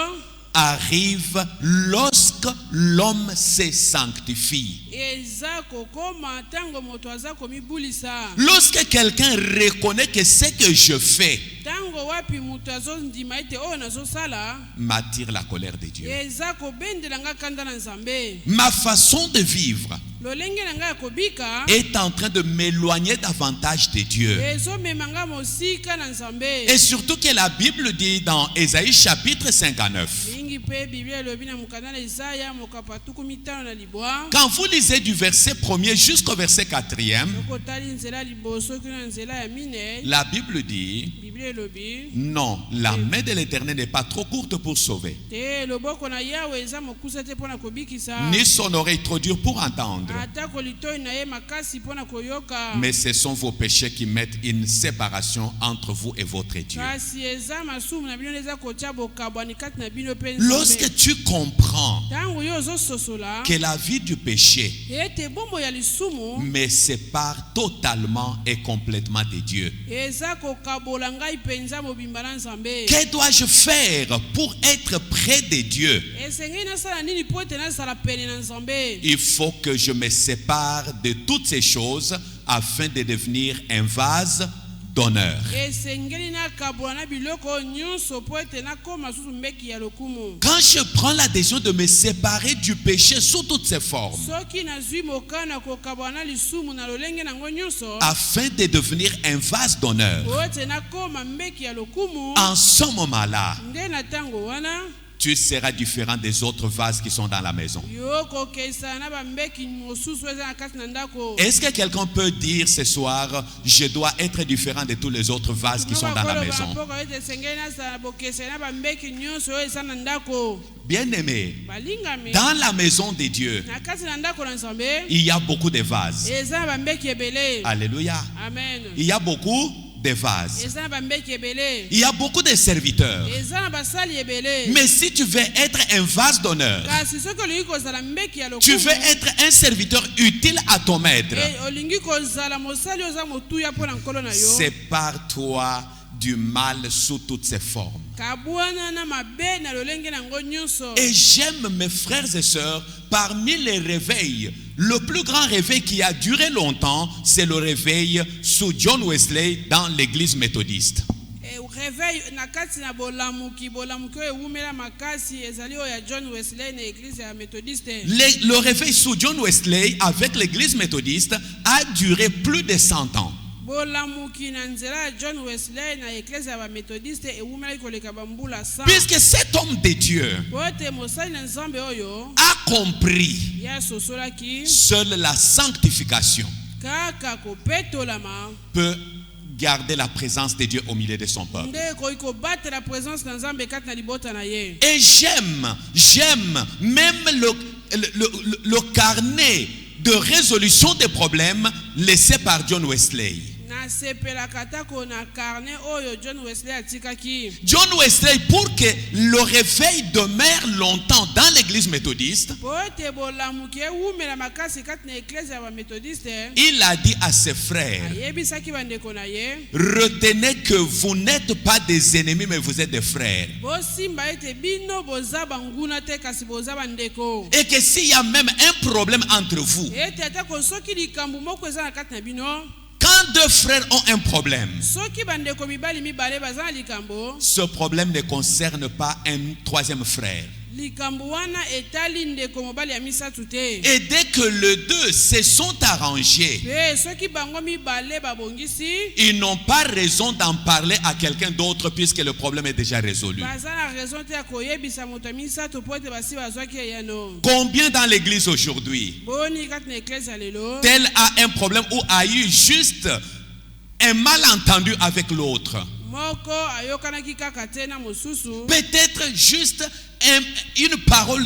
arrive lorsque l'homme se sanctifie. eza kokoma ntango moto aza komibulisa. Lorsque quelqu'un reconnaît que ce que je fais ntango wapi moto azondima ete oyo nazosala m'attire la colère de Dieu. eza kobendela nga kanda na nzambe. Ma façon de vivre lolenge na nga ya kobika est en train de m'éloigner davantage de Dieu. ezomema nga mosika na nzambe. Et surtout que la Bible dit dans Ésaïe chapitre 59, mingi mpe biblia elobi na mokanda na Isaya mokapo tuku mitano na libwa. quand vous lisez du verset 1er jusqu'au verset 4e, okotali nzela liboso kino na nzela ya mine la Bible dit biblia elobi non, la main de l'Éternel n'est pas trop courte pour sauver, te loboko na yawe eza mokusa te mpo na kobikisa ni son oreille trop dure pour entendre. atako litoi na ye makasi mpo na koyoka. Mais ce sont vos péchés qui mettent une séparation entre vous et votre Dieu. kasi eza masumu na bino eza kotia bokabwani kati na bino mpe Lorsque tu comprends ntango yo ozososola que la vie du péché ete bombo ya lisumu me sépare totalement et complètement de Dieu, eza kokabola ngai mpenza mobimba na nzambe. que dois-je faire pour être près de Dieu? esengeli nasala nini mpo ete nazala pene na nzambe? Il faut que je me sépare de toutes ces choses afin de devenir un vase d'honneur. esengeli nakabola na biloko oyo nyonso mpo ete nakoma susu mbeki ya lokumu. Quand je prends la décision de me séparer du péché sous toutes ses formes, soki nazwi mokano ya kokabola na lisumu na lolenge nango nyonso afin de devenir un vase d'honneur, po ete nakoma mbeki ya lokumu, en ce moment-là, nde na ntango wana tu seras différent des autres vases qui sont dans la maison. yo kokesana na bambeki mosusu eza na kati na ndako. Est-ce que quelqu'un peut dire ce soir, je dois être différent de tous les autres vases qui sont dans la maison? poko ete esengeli nazala bokesana na bambeki nyonso oyo eza na ndako. Bien-aimé, balingami dans la maison de Dieu, na kati na ndako na nzambe il y a beaucoup de vases. eza na bambeki ebele. Alléluia. amen. Il y a beaucoup de vases. eza na bambeki ebele. Il y a beaucoup de serviteurs. eza na basali ebele. Mais si tu veux être un vase d'honneur, kasi soki olingi kozala mbeki ya tu lokumu veux être un serviteur utile à ton maître, olingi kozala mosali oyo oza motuya mpo na nkolo na yo, sépare-toi du mal sous toutes ses formes. kabwana na mabe na lolenge nango nyonso. Et j'aime mes frères et sœurs, parmi les réveils, le plus grand réveil qui a duré longtemps, c'est le réveil sous John Wesley dans l'église méthodiste. réveil na kati na bolamuki oyo ewumela makasi ezali oyo ya John Wesley na église ya méthodiste. Le réveil sous John Wesley avec l'église méthodiste a duré plus de 100 ans. Bolamuki na nzela ya John Wesley na église ya méthodiste ewumela koleka bambula 100. Puisque cet homme de Dieu Pote mosali na nzambe oyo a compris ya sosolaki seule la sanctification kaka kopetolama peut garder la présence de Dieu au milieu de son peuple. nde koki kobatela la présence na nzambe kati na libota na ye. Et j'aime même le carnet de résolution des problèmes laissé par John Wesley. Na sepela katako na carnet oyo John Wesley atikaki. John Wesley, pour que le réveil demeure longtemps dans l'église méthodiste, Pote bolamuki ewumela makasi kati na église ya méthodiste. il a dit à ses frères, Ayebisaki bandeko na ye. retenez que vous n'êtes pas des ennemis, mais vous êtes des frères. Bosimba ete bino boza banguna te kasi boza bandeko. Et que s'il y a même un problème entre vous, Ete atako soki likambo moko eza na kati na bino. quand deux frères ont un problème, Soki bandeko mibali mibale baza na likambo. ce problème ne concerne pas un troisième frère. Likambo wana etali ndeko mobali ya misatu te. Et dès que les deux se sont arrangés, Soki bango mibale babongisi. ils n'ont pas raison d'en parler à quelqu'un d'autre puisque le problème est déjà résolu. Baza na raison te ya koyebisa moto ya misatu po ete basi bazwaki eyano. Combien dans l'église aujourd'hui, Boni kati na église ya lelo. tel a un problème ou a eu juste un malentendu avec l'autre? Moko ayokanaki kaka te na mosusu. Peut-être juste une parole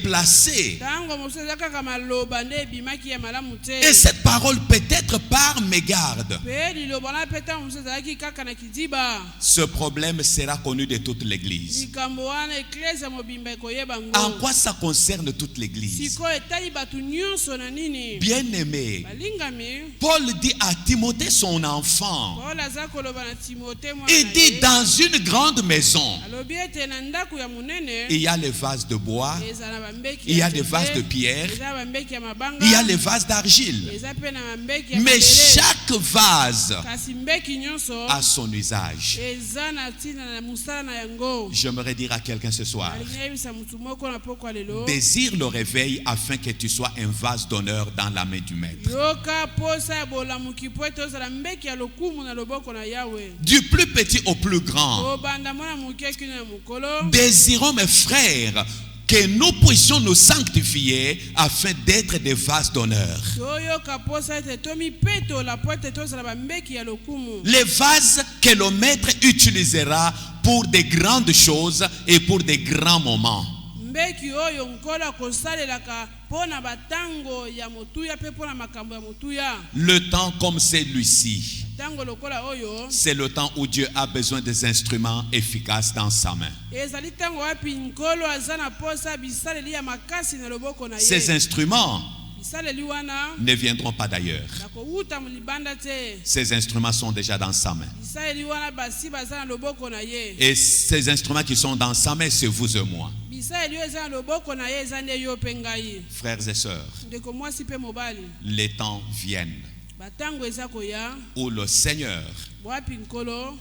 déplacée. Tango mosusu eza kaka maloba nde ebimaki ya malamu te. Et cette parole peut-être par mégarde. Pe liloba na pe tango mosusu ezalaki kaka na kidiba. Ce problème sera connu de toute l'église. Likambo wana église ya mobimba ekoyeba ngo. En quoi ça concerne toute l'église? Siko etali batu nyonso na nini. Bien-aimé, Balingami. Paul dit à Timothée, son enfant, Paul aza koloba na Timothée mwana il na dit, ye. dans une grande maison, Alobi ete na ndako ya munene. il y a les vases de bois, Eza na bambeki il y ya a des nzete, vases de pierre, eza bambeki ya mabanga. il y a les vases d'argile. Eza pe na bambeki ya Mais mabele. chaque vase Kasi mbeki nyonso a son usage. eza na ntina na mosala na yango. J'aimerais dire à quelqu'un ce soir, Alingi ayebisa mutu moko na pokwa lelo. désire le réveil afin que tu sois un vase d'honneur dans la main du maître. Yoka posa ya bolamuki po ete ozala mbeki ya lokumu na loboko na Yawe. Du plus petit au plus grand, Obanda mwana moke kino ya mokolo. désirons mes frères que nous puissions nous sanctifier afin d'être des vases d'honneur. Toyoka posa ete tomipetola po ete tozala bambeki ya lokumu. Les vases que le maître utilisera pour des grandes choses et pour des grands moments. Mbeki oyo nkolo akosalelaka mpo na batango ya motuya mpe mpo na makambo ya motuya. Le temps comme celui-ci, Tango lokola oyo c'est le temps où Dieu a besoin des instruments efficaces dans sa main. ezali tango wapi nkolo aza na posa bisaleli ya makasi na loboko na Ces ye. instruments Bisaleli wana ne viendront pas d'ailleurs. nakowuta libanda te. Ces instruments sont déjà dans sa main. Bisaleli wana basi baza na loboko na ye. Et ces instruments qui sont dans sa main, c'est vous et moi. Bisaleli oyo eza na loboko na ye eza nde yo mpe ngai. Frères et sœurs, Ndeko mwasi mpe mobali. les temps viennent Batango eza koya où le Seigneur wapi nkolo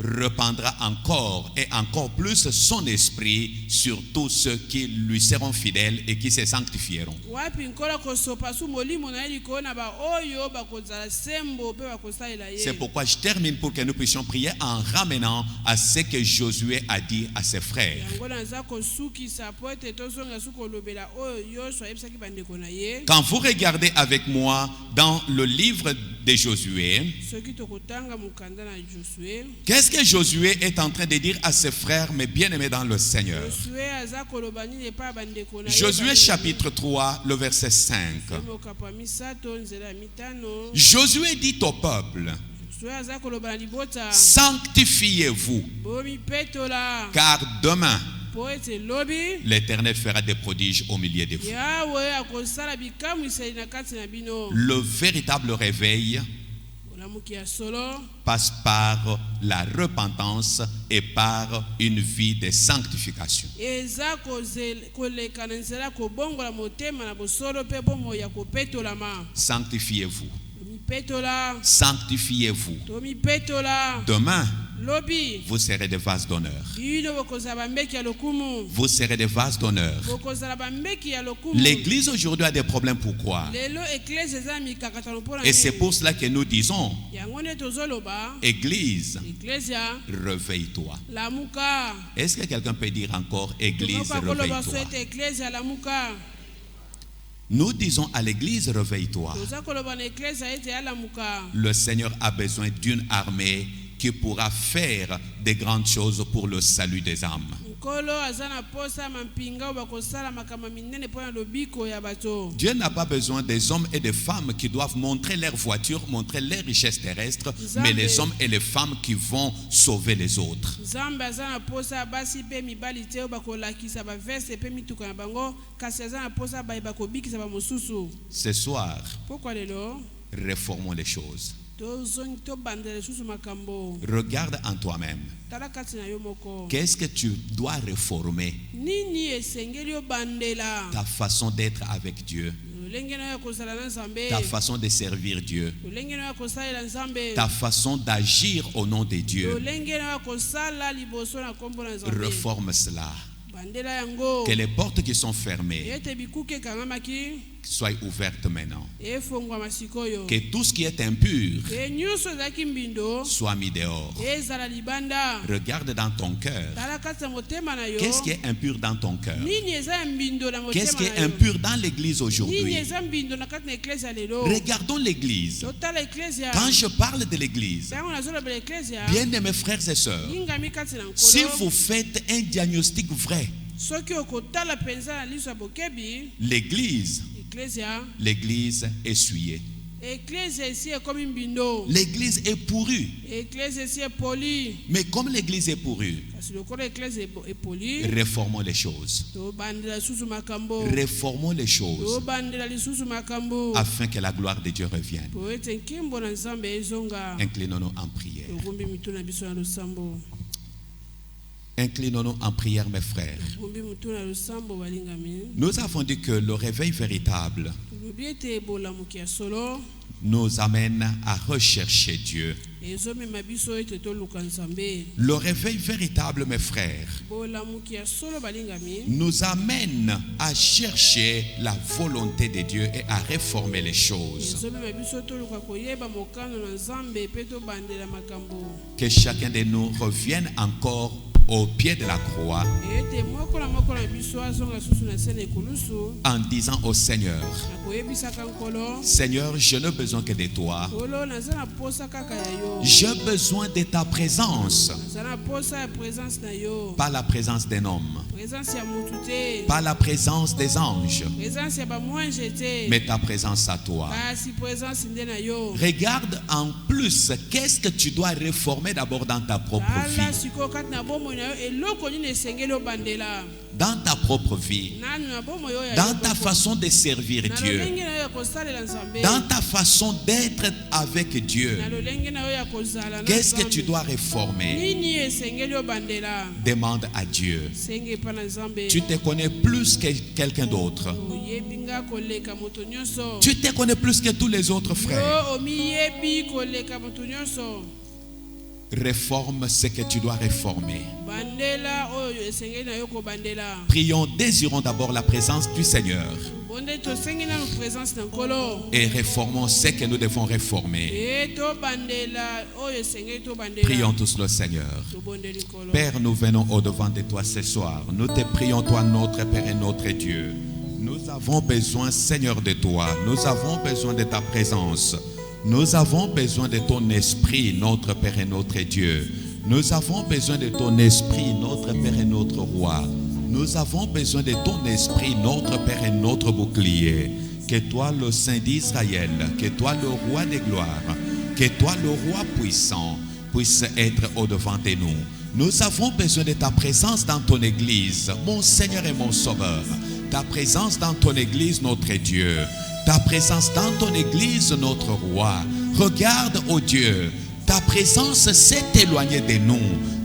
répandra encore et encore plus son esprit sur tous ceux qui lui seront fidèles et qui se sanctifieront. wapi nkolo kosopa su molimo na ye likolo na baoyo bakozala sembo mpe bakosalela C'est ye. pourquoi je termine pour que nous puissions prier en ramenant à ce que Josué a dit à ses frères. Yango naza kosukisa po ete tozonga su kolobela oyo nyonso ayebisaki bandeko na ye. Quand vous regardez avec moi dans le livre de Josué, Soki tokotanga mokanda na Josué. qu'est-ce que Josué est en train de dire à ses frères, mes bien-aimés dans le Seigneur? Josué aza koloba nini epai ya bandeko na ye. Josué chapitre 3, le verset 5. Mokapo ya misato nzela ya mitano. Josué dit au peuple, Josué aza koloba na libota. sanctifiez-vous, Bomipetola car demain, po ete lobi l'Éternel fera des prodiges au milieu de vous. Yawe akosala bikamwiseli na kati na bino. Le véritable réveil Olamuki ya solo passe par la repentance et par une vie de sanctification. eza koleka na nzela kobongola motema na bosolo mpe bomoi ya kopetolama. Sanctifiez-vous. Tomipetola. Sanctifiez-vous. Tomipetola. Demain, Lobi. vous serez des vases d'honneur. Bino bokozala bambeki ya lokumu. Vous serez des vases d'honneur. Bokozala bambeki ya lokumu. L'église aujourd'hui a des problèmes. Pourquoi? Lelo église eza mikakatano mpona Et c'est pour cela que nous disons, yango nde tozoloba. Église, Ecclesia. réveille-toi. Lamuka. Est-ce que quelqu'un peut dire encore, Église, Tokakoloba réveille-toi? souhaite ecclesia lamuka. Nous disons à l'Église, réveille-toi. Tozakoloba na ecclesia ete ya lamuka. Le Seigneur a besoin d'une armée qui pourra faire des grandes choses pour le salut des âmes. Nkolo azana posa mampinga bakosala makama minene mpona lobiko ya bato. Dieu n'a pas besoin des hommes et des femmes qui doivent montrer leur voiture, montrer leurs richesses terrestres, mais les hommes et les femmes qui vont sauver les autres. Nzambe azana posa basi pe mibali te bakolakisa ba verse pe mituka na bango kasi azana posa ba bakobikisa ba mosusu. Ce soir, Pourquoi lelo? réformons les choses. Tozongi to bandele susu makambo. Regarde en toi-même. Tala kati na yo moko. Qu'est-ce que tu dois réformer? Nini esengeli yo bandela? Ta façon d'être avec Dieu, Lolenge na yo kosala na Nzambe. ta façon de servir Dieu, Lolenge na yo kosala Nzambe. ta façon d'agir au nom de Dieu. Lolenge na yo kosala liboso na kombo na Nzambe. Réforme cela. Bandela yango. Que les portes qui sont fermées Ete bikuke kangamaki. soient ouvertes maintenant. Efongwa masikoyo. Que tout ce qui est impur E nyuso zaki mbindo. soit mis dehors. Ezala libanda. Regarde dans ton cœur. Tala kati na motema na yo. Qu'est-ce qui est impur dans ton cœur? Nini eza mbindo na motema Qu'est-ce qui est na yo? impur dans l'église Nini aujourd'hui? eza mbindo na kati na ecclesia lelo? Regardons l'église. Totala ecclesia. Quand je parle de l'église, Tango nazoloba ecclesia. bien-aimés frères et sœurs, Yingami kati na nkolo. si vous faites un diagnostic vrai, Soki okotala penza na liso ya bokebi, l'église ecclesia essuyée. ecclesia esi ekomi mbindo. L'église est pourrie. Ecclesia esi epoli. Mais comme l'église est pourrie, Kasi lokola ecclesia epoli, réformons les choses. tobandela lisusu makambo. Réformons les choses Tobandela lisusu makambo. afin que la gloire de Dieu revienne. Po ete nkimbo na Nzambe ezonga. Inclinons-nous en prière. Togumbi mitu na biso na losambo. Inclinons-nous en prière, mes frères. Togumbi mitu na losambo balingami. Nous avons dit que le réveil véritable Tolobi ete ebolamuki ya solo nous amène à rechercher Dieu. ezomema biso ete toluka Nzambe. Le réveil véritable, mes frères, Bolamuki ya solo balingami. nous amène à chercher la volonté de Dieu et à réformer les choses. ezomema biso toluka koyeba mokano na Nzambe pe tobandela makambo. Que chacun de nous revienne encore au pied de la croix Ete moko na biso azonga susu na sene ekulusu. en disant au Seigneur, Na koyebisaka nkolo. Seigneur, je n'ai besoin que de toi. Kolo naza na posa kaka ya yo. J'ai besoin de ta présence, Naza na posa ya présence na yo. pas la présence d'un homme, Présence ya mutu te. pas la présence des anges, Présence ya bamwanje te. mais ta présence à toi. Kasi présence nde na yo. Regarde en plus, qu'est-ce que tu dois réformer d'abord dans ta propre Tala vie. sikoyo kati na bomoi na yo eloko nini esengeli obandela. Dans ta propre vie, Nani na bomoi oyo ya dans yo ta boko. façon de servir Na Dieu, lolenge na yo ya kosalela Nzambe. dans ta façon d'être avec Dieu. Na lolenge na yo ya kozala na Qu'est-ce que Nzambe. tu dois réformer? Nini esengeli obandela. Demande à Dieu. Senge epa na Nzambe. Tu te connais plus que quelqu'un d'autre. Oyebi nga koleka moto nyonso. Tu te connais plus que tous les autres frères. Yo omiyebi koleka moto nyonso. Réforme ce que tu dois réformer. Bandela oyo esengeli na yo kobandela. Prions, désirons d'abord la présence du Seigneur Bonde tosengi na présence na nkolo. et réformons ce que nous devons réformer. E tobandela oyo esengeli tobandela. Prions tous le Seigneur. Tobondeli nkolo. Père, nous venons au-devant de toi ce soir. Nous te prions, toi, notre Père et notre Dieu. Nous avons besoin, Seigneur, de toi. Nous avons besoin de ta présence. Nous avons besoin de ton esprit, notre Père et notre Dieu. Nous avons besoin de ton esprit, notre Père et notre Roi. Nous avons besoin de ton esprit, notre Père et notre bouclier. Que toi, le Saint d'Israël, que toi, le Roi des gloires, que toi, le Roi puissant, puisse être au-devant de nous. Nous avons besoin de ta présence dans ton Église, mon Seigneur et mon Sauveur. Ta présence dans ton Église, notre Dieu. Ta présence dans ton Église, notre Roi. Regarde, ô Dieu, ta présence s'est éloignée de nous.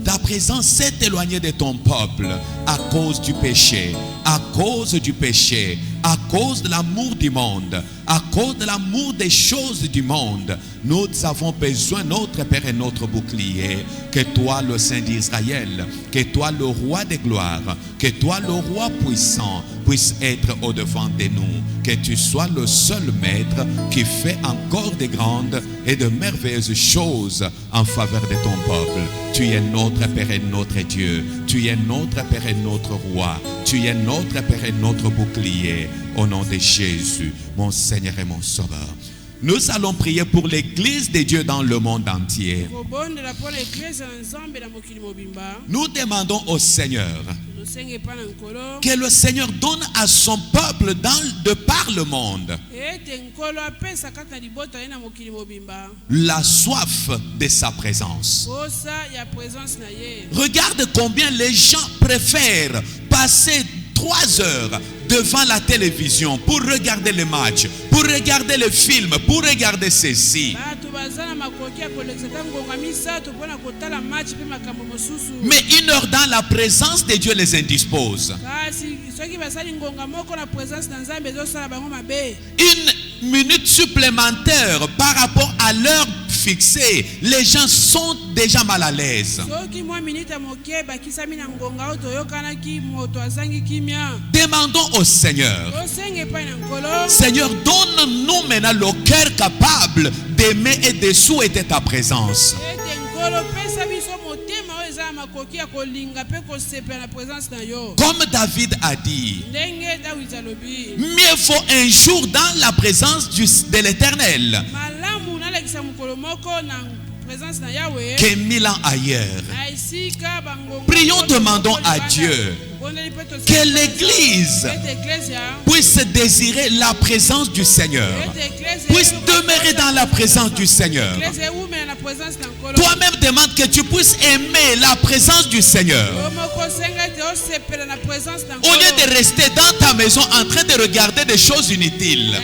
Ta présence s'est éloignée de ton peuple à cause du péché, à cause du péché, à cause de l'amour du monde, à cause de l'amour des choses du monde. Nous avons besoin, notre Père et notre bouclier, que toi le Saint d'Israël, que toi le roi de gloire, que toi le roi puissant puisse être au-devant de nous, que tu sois le seul maître qui fait encore de grandes et de merveilleuses choses en faveur de ton peuple. Tu es notre Père et notre Dieu, tu es notre Père et notre roi, tu es notre Père et notre bouclier. Au nom de Jésus, mon Seigneur et mon Sauveur. Nous allons prier pour l'Église de Dieu dans le monde entier. Nous demandons au Seigneur que le Seigneur donne à son peuple de par le monde la soif de sa présence. Regarde combien les gens préfèrent passer 3 heures devant la télévision pour regarder les matchs, pour regarder les films, pour regarder ceci. Mais 1 heure dans la présence de Dieu les indispose. 1 minute supplémentaire par rapport à l'heure fixée, les gens sont déjà mal à l'aise. Demandons au Seigneur, Seigneur, donne-nous maintenant le cœur capable d'aimer et de souhaiter ta présence. Comme David a dit, mieux vaut un jour dans la présence de l'Éternel que 1000 ans ailleurs. Prions, demandons à Dieu que l'Église puisse désirer la présence du Seigneur, puisse demeurer dans la présence du Seigneur. Toi-même demande que tu puisses aimer la présence du Seigneur. Au lieu de rester dans ta maison en train de regarder des choses inutiles,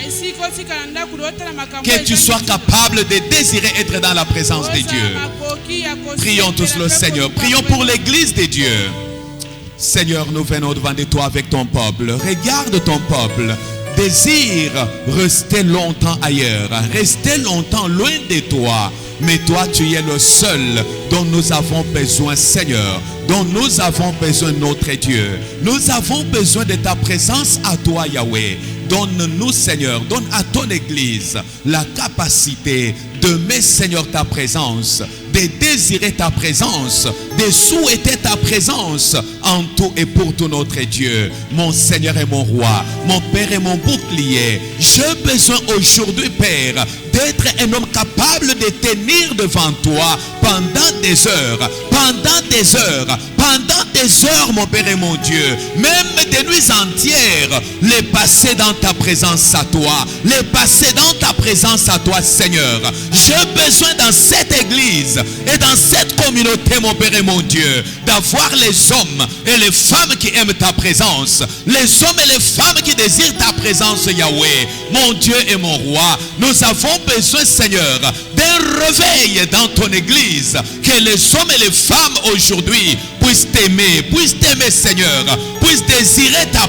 que tu sois capable de désirer être dans la présence de Dieu. Prions tous le Seigneur. Prions pour l'Église de Dieu. Seigneur, nous venons devant de toi avec ton peuple. Regarde ton peuple. Désire rester longtemps ailleurs, rester longtemps loin de toi. Mais toi, tu es le seul dont nous avons besoin, Seigneur, dont nous avons besoin, notre Dieu. Nous avons besoin de ta présence à toi, Yahweh. Donne-nous, Seigneur, donne à ton Église la capacité d'aimer, Seigneur, ta présence, de désirer ta présence, de souhaiter ta présence en tout et pour tout, notre Dieu. Mon Seigneur et mon roi, mon Père et mon bouclier, j'ai besoin aujourd'hui, Père, d'être un homme capable de tenir devant toi pendant des heures, mon Père et mon Dieu, même des nuits entières, les passer dans ta présence à toi, les passer dans ta présence à toi, Seigneur. J'ai besoin dans cette église et dans cette communauté, mon Père et mon Dieu, d'avoir les hommes et les femmes qui aiment ta présence, les hommes et les femmes qui désirent ta présence, Yahweh, mon Dieu et mon roi. Nous avons besoin, Seigneur, d'un réveil dans ton église, que les hommes et les femmes aujourd'hui puissent t'aimer, Seigneur, puissent désirer ta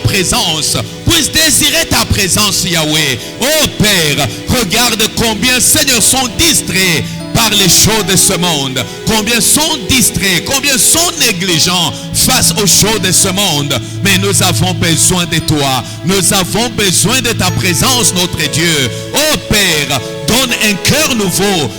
présence, Yahweh. Oh Père, regarde combien, Seigneur, sont distraits par les choses de ce monde, combien sont distraits, combien sont négligents face aux choses de ce monde. Mais nous avons besoin de toi, nous avons besoin de ta présence, notre Dieu. Oh Père, donne un cœur nouveau,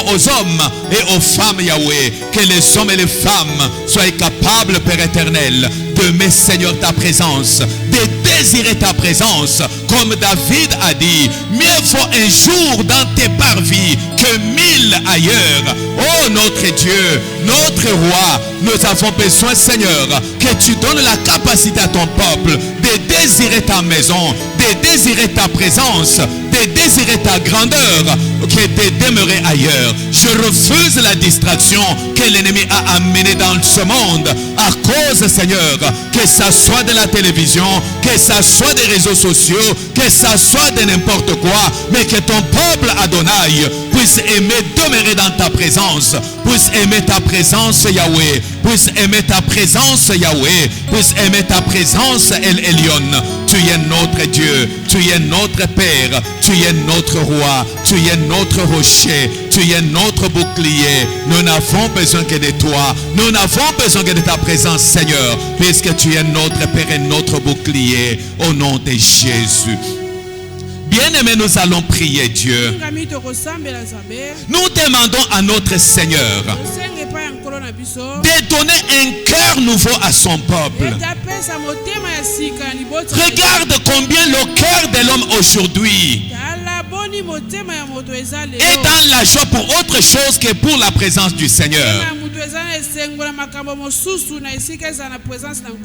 aux hommes et aux femmes, Yahweh, que les hommes et les femmes soient capables, Père éternel, d'aimer, Seigneur, ta présence, de désirer ta présence, comme David a dit, mieux vaut un jour dans tes parvis que 1000 ailleurs. Oh notre Dieu, notre roi, nous avons besoin, Seigneur, que tu donnes la capacité à ton peuple de désirer ta maison, de désirer ta présence, de désirer ta grandeur, que de demeurer ailleurs. Je refuse la distraction que l'ennemi a amenée dans ce monde à cause, Seigneur, que ça soit de la télévision, que ça soit des réseaux sociaux, que ça soit de n'importe quoi, mais que ton peuple Adonai puisse aimer demeurer dans ta présence, puisse aimer ta présence Yahweh, puisse aimer ta présence Yahweh, puisse aimer ta présence El Elyon. Tu es notre Dieu, tu es notre Père, tu es notre Roi, tu es notre rocher, tu es notre bouclier. Nous n'avons besoin que de toi, nous n'avons besoin que de ta présence Seigneur, puisque tu es notre Père et notre bouclier, au nom de Jésus. Bien-aimés, nous allons prier Dieu. Nous demandons à notre Seigneur de donner un cœur nouveau à son peuple. Regarde combien le cœur de l'homme aujourd'hui est dans la joie pour autre chose que pour la présence du Seigneur.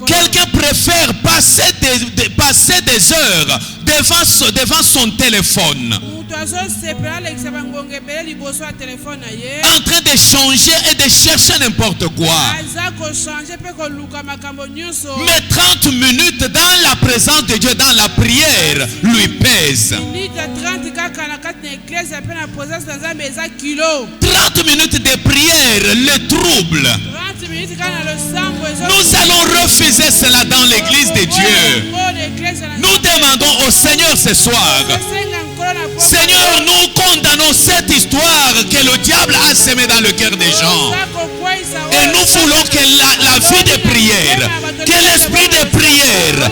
Quelqu'un préfère passer des heures devant son téléphone, en train de changer et de chercher n'importe quoi. Mais 30 minutes dans la présence de Dieu, dans la prière, lui pèse. 30 minutes de prière le trouble. Nous allons refuser cela dans l'église de Dieu. Nous demandons au Seigneur ce soir, Seigneur, nous condamnons cette histoire que le diable a semée dans le cœur des gens. Et nous voulons que la vie de prière, que l'esprit de prière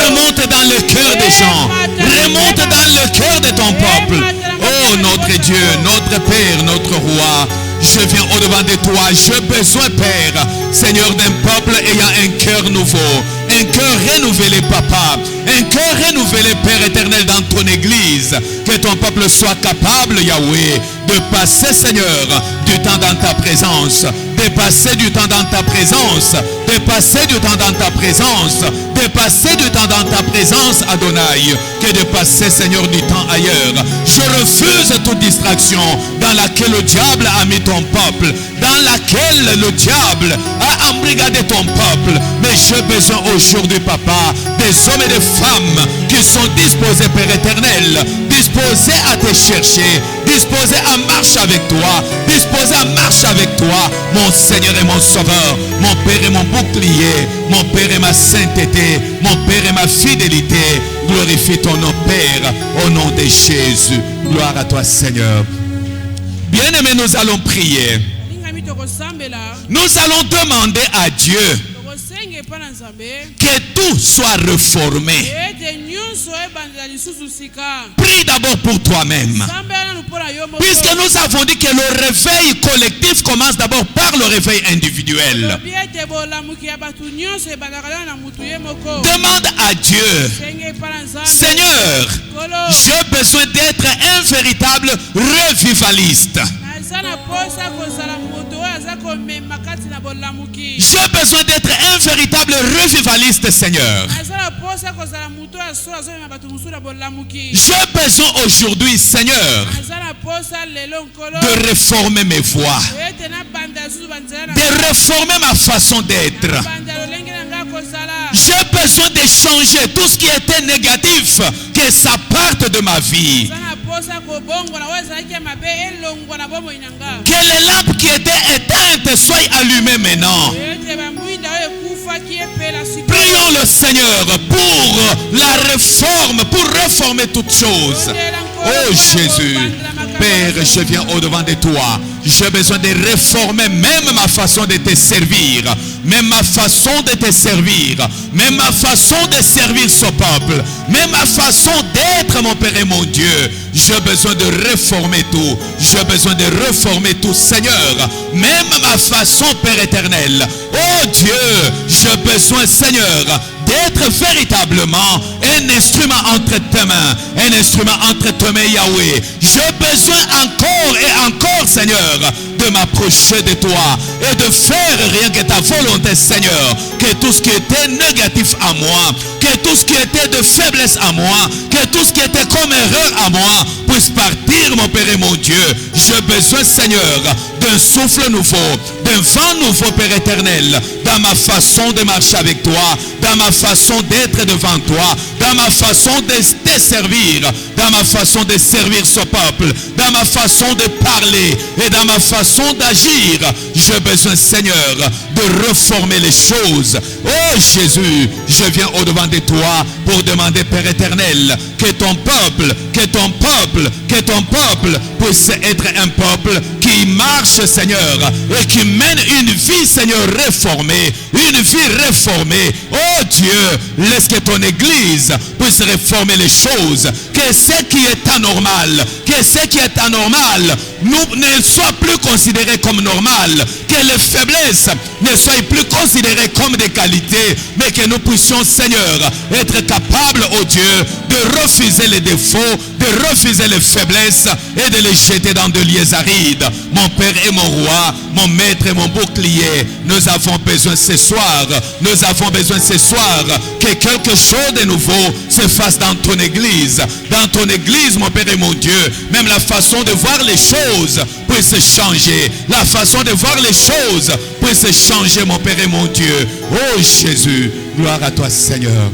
remonte dans le cœur des gens, remonte dans le cœur de ton peuple. Oh notre Dieu, notre Père, notre Roi, je viens au-devant de toi, j'ai besoin, Père, Seigneur, d'un peuple ayant un cœur nouveau, un cœur renouvelé, Papa, un cœur renouvelé, Père éternel, dans ton église, que ton peuple soit capable, Yahweh, de passer, Seigneur, du temps dans ta présence, de passer du temps dans ta présence, de passer du temps dans ta présence, de passer du temps dans ta présence, Adonai, que de passer, Seigneur, du temps ailleurs. Je refuse toute distraction dans laquelle le diable a mis ton peuple, dans laquelle le diable a embrigadé ton peuple. Mais j'ai besoin aujourd'hui, Papa, des hommes et des femmes qui sont disposés, Père éternel, disposés à te chercher, disposés à marcher avec toi, disposés à marcher avec toi, mon Seigneur et mon Sauveur, mon Père et mon bouclier, mon Père et ma sainteté, mon Père et ma fidélité. Glorifie ton nom, Père, au nom de Jésus. Gloire à toi, Seigneur. Bien-aimés, nous allons prier. Nous allons demander à Dieu que tout soit reformé. Prie d'abord pour toi-même. Puisque nous avons dit que le réveil collectif commence d'abord par le réveil individuel. Demande à Dieu, Seigneur, j'ai besoin d'être un véritable revivaliste. J'ai besoin d'être un véritable revivaliste, Seigneur. J'ai besoin aujourd'hui, Seigneur, de réformer mes voies, de réformer ma façon d'être. J'ai besoin de changer tout ce qui était négatif, que ça parte de ma vie. Que les lampes qui étaient éteintes soient allumées maintenant. Prions le Seigneur pour la réforme, pour réformer toutes choses. Oh Jésus, Père, je viens au-devant de toi. J'ai besoin de réformer même ma façon de te servir, même ma façon de te servir, même ma façon de servir ce peuple, même ma façon d'être, mon Père et mon Dieu. J'ai besoin de réformer tout. J'ai besoin de réformer tout, Seigneur. Même ma façon, Père éternel. Oh Dieu, j'ai besoin, Seigneur, d'être véritablement un instrument entre tes mains, un instrument entre tes mains, Yahweh. J'ai besoin encore et encore, Seigneur, de m'approcher de toi et de faire rien que ta volonté, Seigneur. Que tout ce qui était négatif à moi, que tout ce qui était de faiblesse à moi, que tout ce qui était comme erreur à moi puisse partir, mon Père et mon Dieu. J'ai besoin, Seigneur, d'un souffle nouveau, d'un vent nouveau, Père éternel, dans ma façon de marcher avec toi, dans ma façon d'être devant toi, dans ma façon de te servir, dans ma façon de servir ce peuple, dans ma façon de parler et dans ma façon d'agir. J'ai besoin, Seigneur, de reformer les choses. Oh Jésus, je viens au-devant de toi pour demander, Père éternel, que ton peuple puisse être un peuple qui marche, Seigneur, et qui mène une vie, Seigneur, réformée, une vie réformée. Oh Dieu, laisse que ton église puisse réformer les choses, que ce qui est anormal, ne soit plus considéré comme normal, que les faiblesses ne soient plus considérées comme des qualités, mais que nous puissions, Seigneur, être capables, oh Dieu, de refuser les défauts, de refuser les faiblesses et de les jeter dans de lieux arides. Mon Père et mon Roi, mon Maître et mon bouclier, nous avons besoin ce soir, que quelque chose de nouveau se fasse dans ton église, mon Père et mon Dieu. Même la façon de voir les choses puisse changer, la façon de voir les choses puisse changer, mon Père et mon Dieu. Oh Jésus, gloire à toi, Seigneur.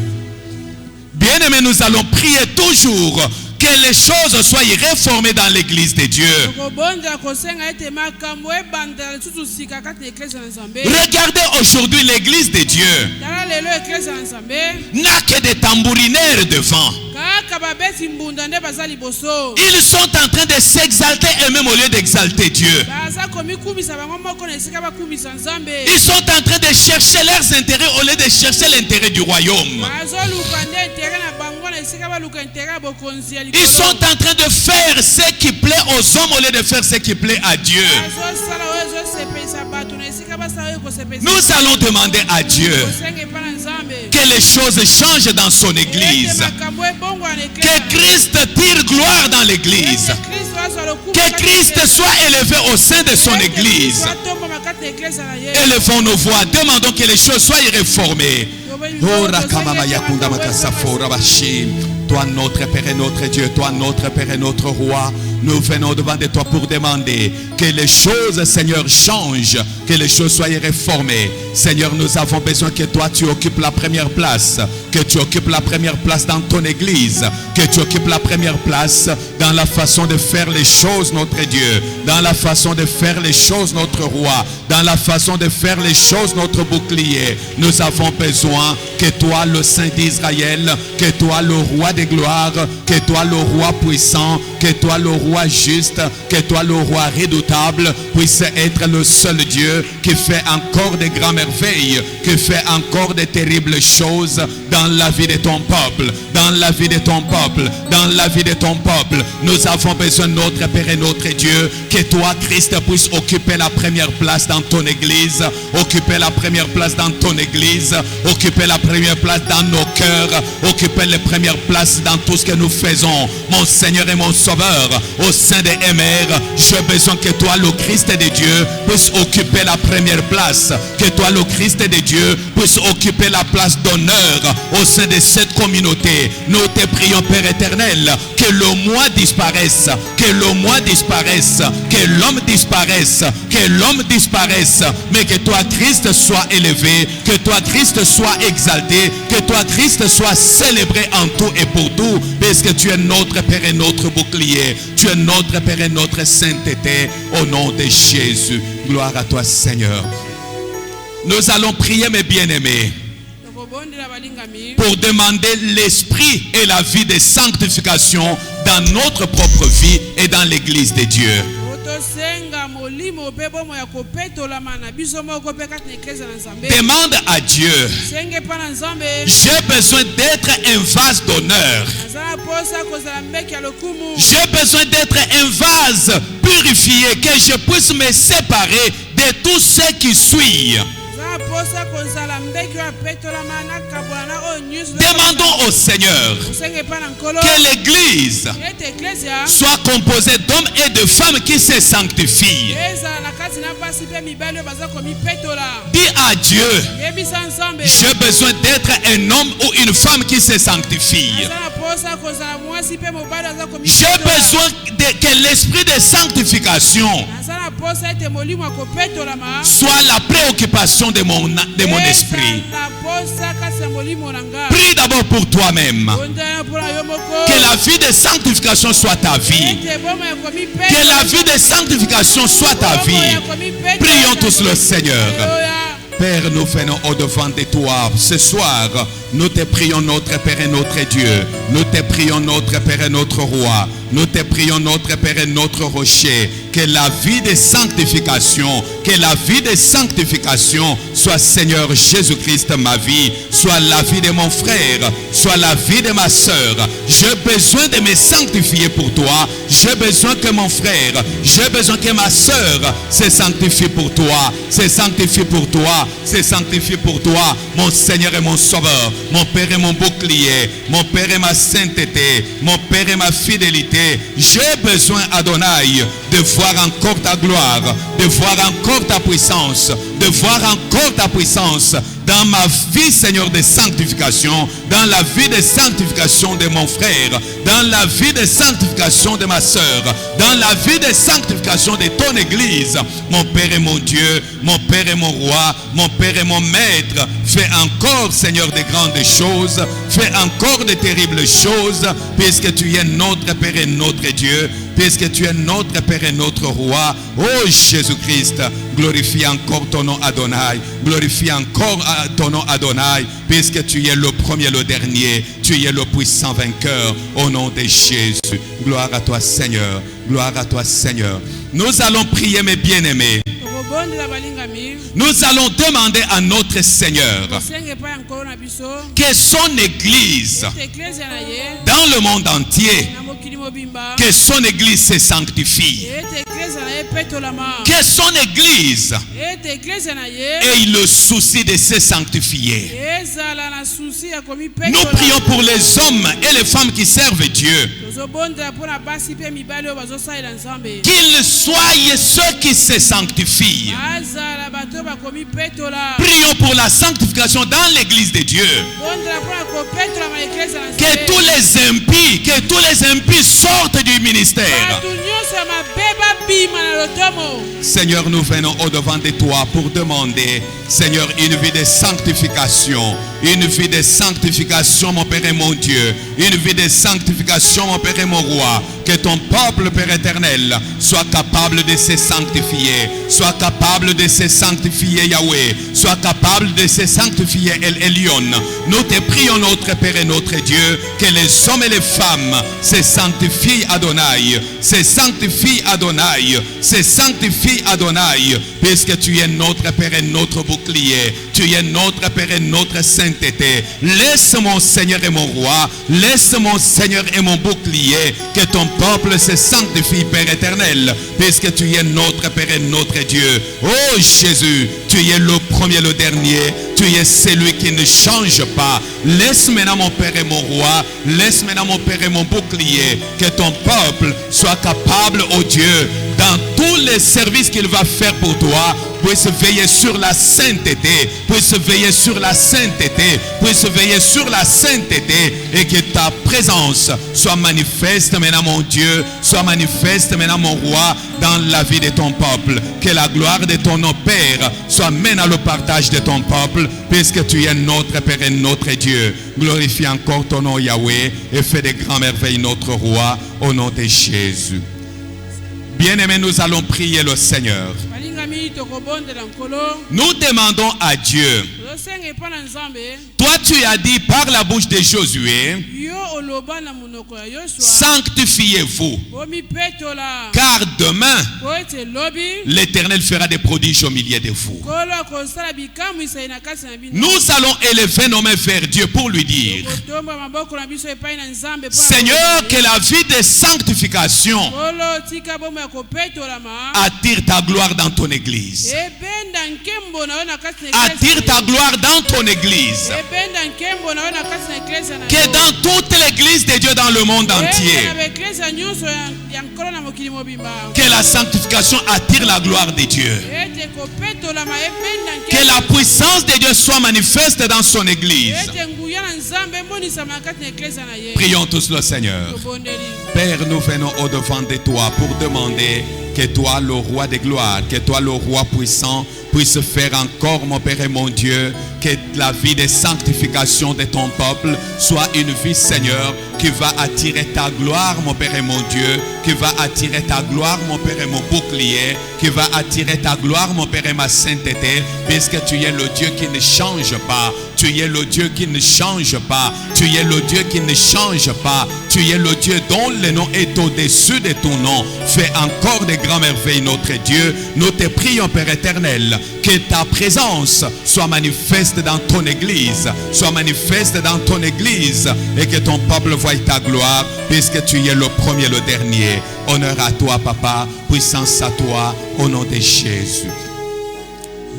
Bien-aimés, nous allons prier toujours que les choses soient réformées dans l'église de Dieu. Regardez aujourd'hui l'église de Dieu. N'a que des tambourinaires devant. Ils sont en train de s'exalter eux-mêmes au lieu d'exalter Dieu. Ils sont en train de chercher leurs intérêts au lieu de chercher l'intérêt du royaume. Ils sont en train de faire ce qui plaît aux hommes au lieu de faire ce qui plaît à Dieu. Nous allons demander à Dieu que les choses changent dans son église. Que Christ tire gloire dans l'église. Que Christ soit élevé au sein de son église. Élevons nos voix, demandons que les choses soient réformées. Toi notre Père et notre Dieu, toi notre Père et notre Roi, nous venons devant de toi pour demander que les choses, Seigneur, changent, que les choses soient réformées. Seigneur, nous avons besoin que toi tu occupes la première place, que tu occupes la première place dans ton église, que tu occupes la première place dans la façon de faire les choses, notre Dieu, dans la façon de faire les choses, notre Roi, dans la façon de faire les choses, notre bouclier. Nous avons besoin que toi, le Saint d'Israël, que toi, le Roi de gloire, que toi, le Roi puissant, que toi, le Roi juste, que toi, le Roi redoutable, puisse être le seul Dieu qui fait encore de grandes merveilles, qui fait encore de terribles choses dans la vie de ton peuple, dans la vie de ton peuple, dans la vie de ton peuple. Nous avons besoin, notre Père et notre Dieu, que toi, Christ, puisse occuper la première place dans ton église, occuper la première place dans ton église, occuper la première place dans nos cœurs, occuper la première place dans tout ce que nous faisons. Mon Seigneur et mon Sauveur, au sein des MR, j'ai besoin que toi, le Christ de Dieu, puisse occuper la première place, que toi, le Christ de Dieu, puisse occuper la place d'honneur au sein de cette communauté. Nous te prions, Père éternel, que le moi disparaisse, que le moi disparaisse, que l'homme disparaisse, que l'homme disparaisse, mais que toi, Christ, soit élevé, que toi, Christ, soit exalté, que toi, Christ, soit célébré en tout et pour tout, parce que tu es notre Père et notre bouclier, tu es notre Père et notre sainteté, au nom de Jésus. Gloire à toi, Seigneur. Nous allons prier, mes bien-aimés, pour demander l'esprit et la vie de sanctification dans notre propre vie et dans l'église de Dieu. Demande à Dieu: j'ai besoin d'être un vase d'honneur. J'ai besoin d'être un vase purifié, que je puisse me séparer de tout ce qui suit. Nazana posa kozala mbeki wa petolama na kabolana o news. Demandons au Seigneur Osenge pa na nkolo. que l'Église Ete ecclesia. soit composée d'hommes et de femmes qui se sanctifient. Ezala na kati na basi pe mibali oyo baza komi petola. Dis à Dieu, Yebisa nzambe. j'ai besoin d'être un homme ou une femme qui se sanctifie. Nazana posa kozala mwasi pe mobali aza komi J'ai petola. besoin que l'esprit de sanctification Nazana posa ete molimo akopetolama. soit la préoccupation de mon esprit. Ezala posa kasi ya molimo na nga. Prie d'abord pour toi-même. Ondana mpona yo moko. Que la vie de sanctification soit ta vie. Ete boma ya komi Que la vie de sanctification soit ta vie. Prions tous le Seigneur. Père, nous venons au-devant de toi. Ce soir, nous te prions notre Père et notre Dieu. Nous te prions notre Père et notre Roi. Nous te prions notre Père et notre Rocher. Que la vie de sanctification, soit Seigneur Jésus-Christ ma vie, soit la vie de mon frère, soit la vie de ma soeur. J'ai besoin de me sanctifier pour toi. J'ai besoin que mon frère, j'ai besoin que ma soeur se sanctifie pour toi, se sanctifie pour toi, se sanctifie pour toi, mon Seigneur et mon Sauveur, mon Père et mon bouclier, mon Père et ma sainteté, mon Père et ma fidélité. J'ai besoin, Adonai, de voir encore ta gloire, de voir encore ta puissance, de voir encore ta puissance dans ma vie, Seigneur, de sanctification, dans la vie de sanctification de mon frère, dans la vie de sanctification de ma soeur, dans la vie de sanctification de ton Église. Mon Père et mon Dieu, mon Père et mon Roi, mon Père et mon Maître, fais encore, Seigneur, de grandes choses, fais encore de terribles choses, puisque tu es notre Père et notre Dieu, puisque tu es notre Père et notre Roi. Oh Jésus-Christ, glorifie encore ton nom Adonai, glorifie encore ton nom Adonai, puisque tu es le premier, le dernier, tu es le puissant vainqueur, au nom de Jésus. Gloire à toi Seigneur, gloire à toi Seigneur. Nous allons prier mes bien-aimés. Nous allons demander à notre Seigneur que son Église dans le monde entier, que son Église se sanctifie, que son Église ait le souci de se sanctifier. Nous prions pour les hommes et les femmes qui servent Dieu, qu'ils soient ceux qui se sanctifient. Prions pour la sanctification dans l'Église de Dieu. Que tous les impies sortent du ministère. Seigneur, nous venons au-devant de toi pour demander, Seigneur, une vie de sanctification. Une vie de sanctification, mon Père et mon Dieu. Une vie de sanctification, mon Père et mon Roi. Que ton peuple, Père éternel, soit capable de se sanctifier. Soit capable de se sanctifier, Yahweh. Soit capable de se sanctifier, El Elyon. Nous te prions, notre Père et notre Dieu, que les hommes et les femmes se sanctifient, Adonai. Se sanctifient, Adonai. Se sanctifient, Adonai. Puisque tu es notre Père et notre bouclier. Tu es notre Père et notre sainteté. Laisse mon Seigneur et mon Roi. Laisse mon Seigneur et mon bouclier. Que ton peuple se sanctifie, Père éternel. Puisque tu es notre Père et notre Dieu. Oh Jésus, tu es le premier, le dernier. Tu es celui qui ne change pas. Laisse maintenant mon Père et mon Roi. Laisse maintenant mon Père et mon bouclier. Que ton peuple soit capable, oh Dieu, dans tous les services qu'il va faire pour toi, puisse veiller sur la sainteté, puisse veiller sur la sainteté, puisse veiller sur la sainteté, et que ta présence soit manifeste maintenant, mon Dieu, soit manifeste maintenant, mon Roi, dans la vie de ton peuple. Que la gloire de ton nom, Père, soit maintenant le partage de ton peuple, puisque tu es notre Père et notre Dieu. Glorifie encore ton nom, Yahweh, et fais des grandes merveilles, notre Roi, au nom de Jésus. Bien-aimés, nous allons prier le Seigneur. Nous demandons à Dieu tosenga epai na Nzambe. Toi, tu as dit par la bouche de Josué, Yo oloba na monoko ya Yosua. sanctifiez-vous, Bomipetola. car demain, Po ete lobi. l'Éternel fera des prodiges au milieu de vous. Kolo akosala bikamwisa na kati na bino. Nous allons élever nos mains vers Dieu pour lui dire, Kotomba maboko na biso epai na Nzambe. Seigneur, que la vie de sanctification Kolo tika bomo ya kopetolama. attire ta gloire dans ton église. Ebenda nkembo na yo na kati na Attire ta gloire dans ton église. Ebenda nkembo na yo na kati na eklezia na yo. Que dans toute l'église de Dieu dans le monde entier, Na eklezia nyonso ya nkolo na mokili mobimba. que la sanctification attire la gloire de Dieu. Ete kopetolama ebenda Que nkembo. la puissance de Dieu soit manifeste dans son église. Ete nguya na Nzambe emonisama na kati na eklezia na ye. Prions tous le Seigneur. Tobondeli. Père, nous venons au-devant de toi pour demander que toi, le roi de gloire, que toi, le roi puissant, puisse faire encore, mon Père et mon Dieu, que la vie de sanctification de ton peuple soit une vie, Seigneur, qui va attirer ta gloire, mon Père et mon Dieu, qui va attirer ta gloire, mon Père et mon bouclier, qui va attirer ta gloire, mon Père et ma sainteté, puisque tu es le Dieu qui ne change pas. Tu es le Dieu qui ne change pas. Tu es le Dieu qui ne change pas. Tu es le Dieu dont le nom est au-dessus de ton nom. Fais encore de grandes merveilles, notre Dieu. Nous te prions, Père éternel, que ta présence soit manifeste dans ton église. Soit manifeste dans ton église. Et que ton peuple voie ta gloire, puisque tu es le premier, le dernier. Honneur à toi, Papa. Puissance à toi, au nom de Jésus.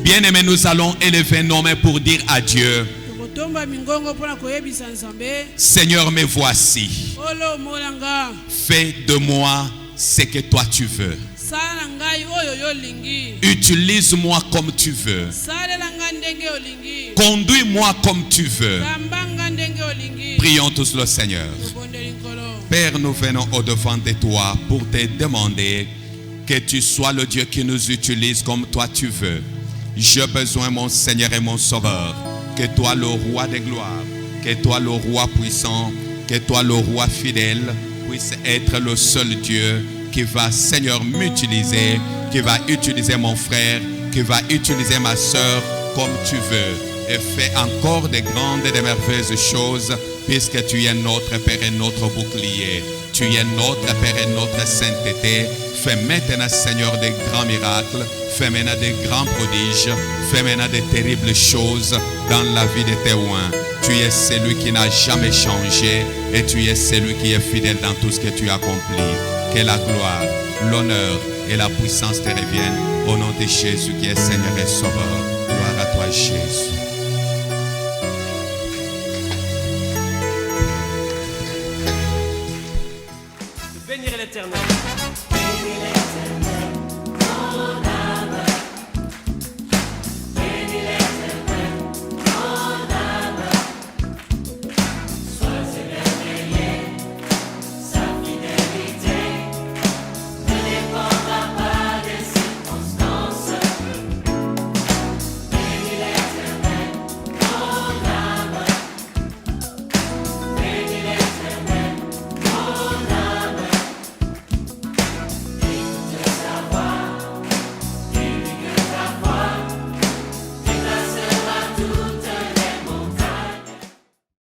Bien-aimés, nous allons élever nos mains pour dire à Dieu, Tokotomba mingongo pona koyebisa Nzambe. Seigneur, me voici. Olo molanga. Fais de moi ce que toi tu veux. Sala ngai oyo yo lingi. Utilise-moi comme tu veux. Salela nga ndenge olingi. Conduis-moi comme tu veux. Kambanga ndenge olingi. Prions tous le Seigneur. Tobondeli nkolo. Père, nous venons au-devant de toi pour te demander que tu sois le Dieu qui nous utilise comme toi tu veux. J'ai besoin, mon Seigneur et mon Sauveur, que toi le roi de gloire, que toi le roi puissant, que toi le roi fidèle puisse être le seul Dieu qui va, Seigneur, m'utiliser, qui va utiliser mon frère, qui va utiliser ma soeur comme tu veux. Et fais encore de grandes et de merveilleuses choses, puisque tu es notre Père et notre bouclier. Tu es notre Père et notre sainteté. Fais maintenant, Seigneur, de grands miracles. Fais maintenant de grands prodiges. Fais maintenant de terribles choses dans la vie de tes oins. Tu es celui qui n'a jamais changé et tu es celui qui est fidèle dans tout ce que tu accomplis. Que la gloire, l'honneur et la puissance te reviennent au nom de Jésus qui est Seigneur et Sauveur. Gloire à toi, Jésus.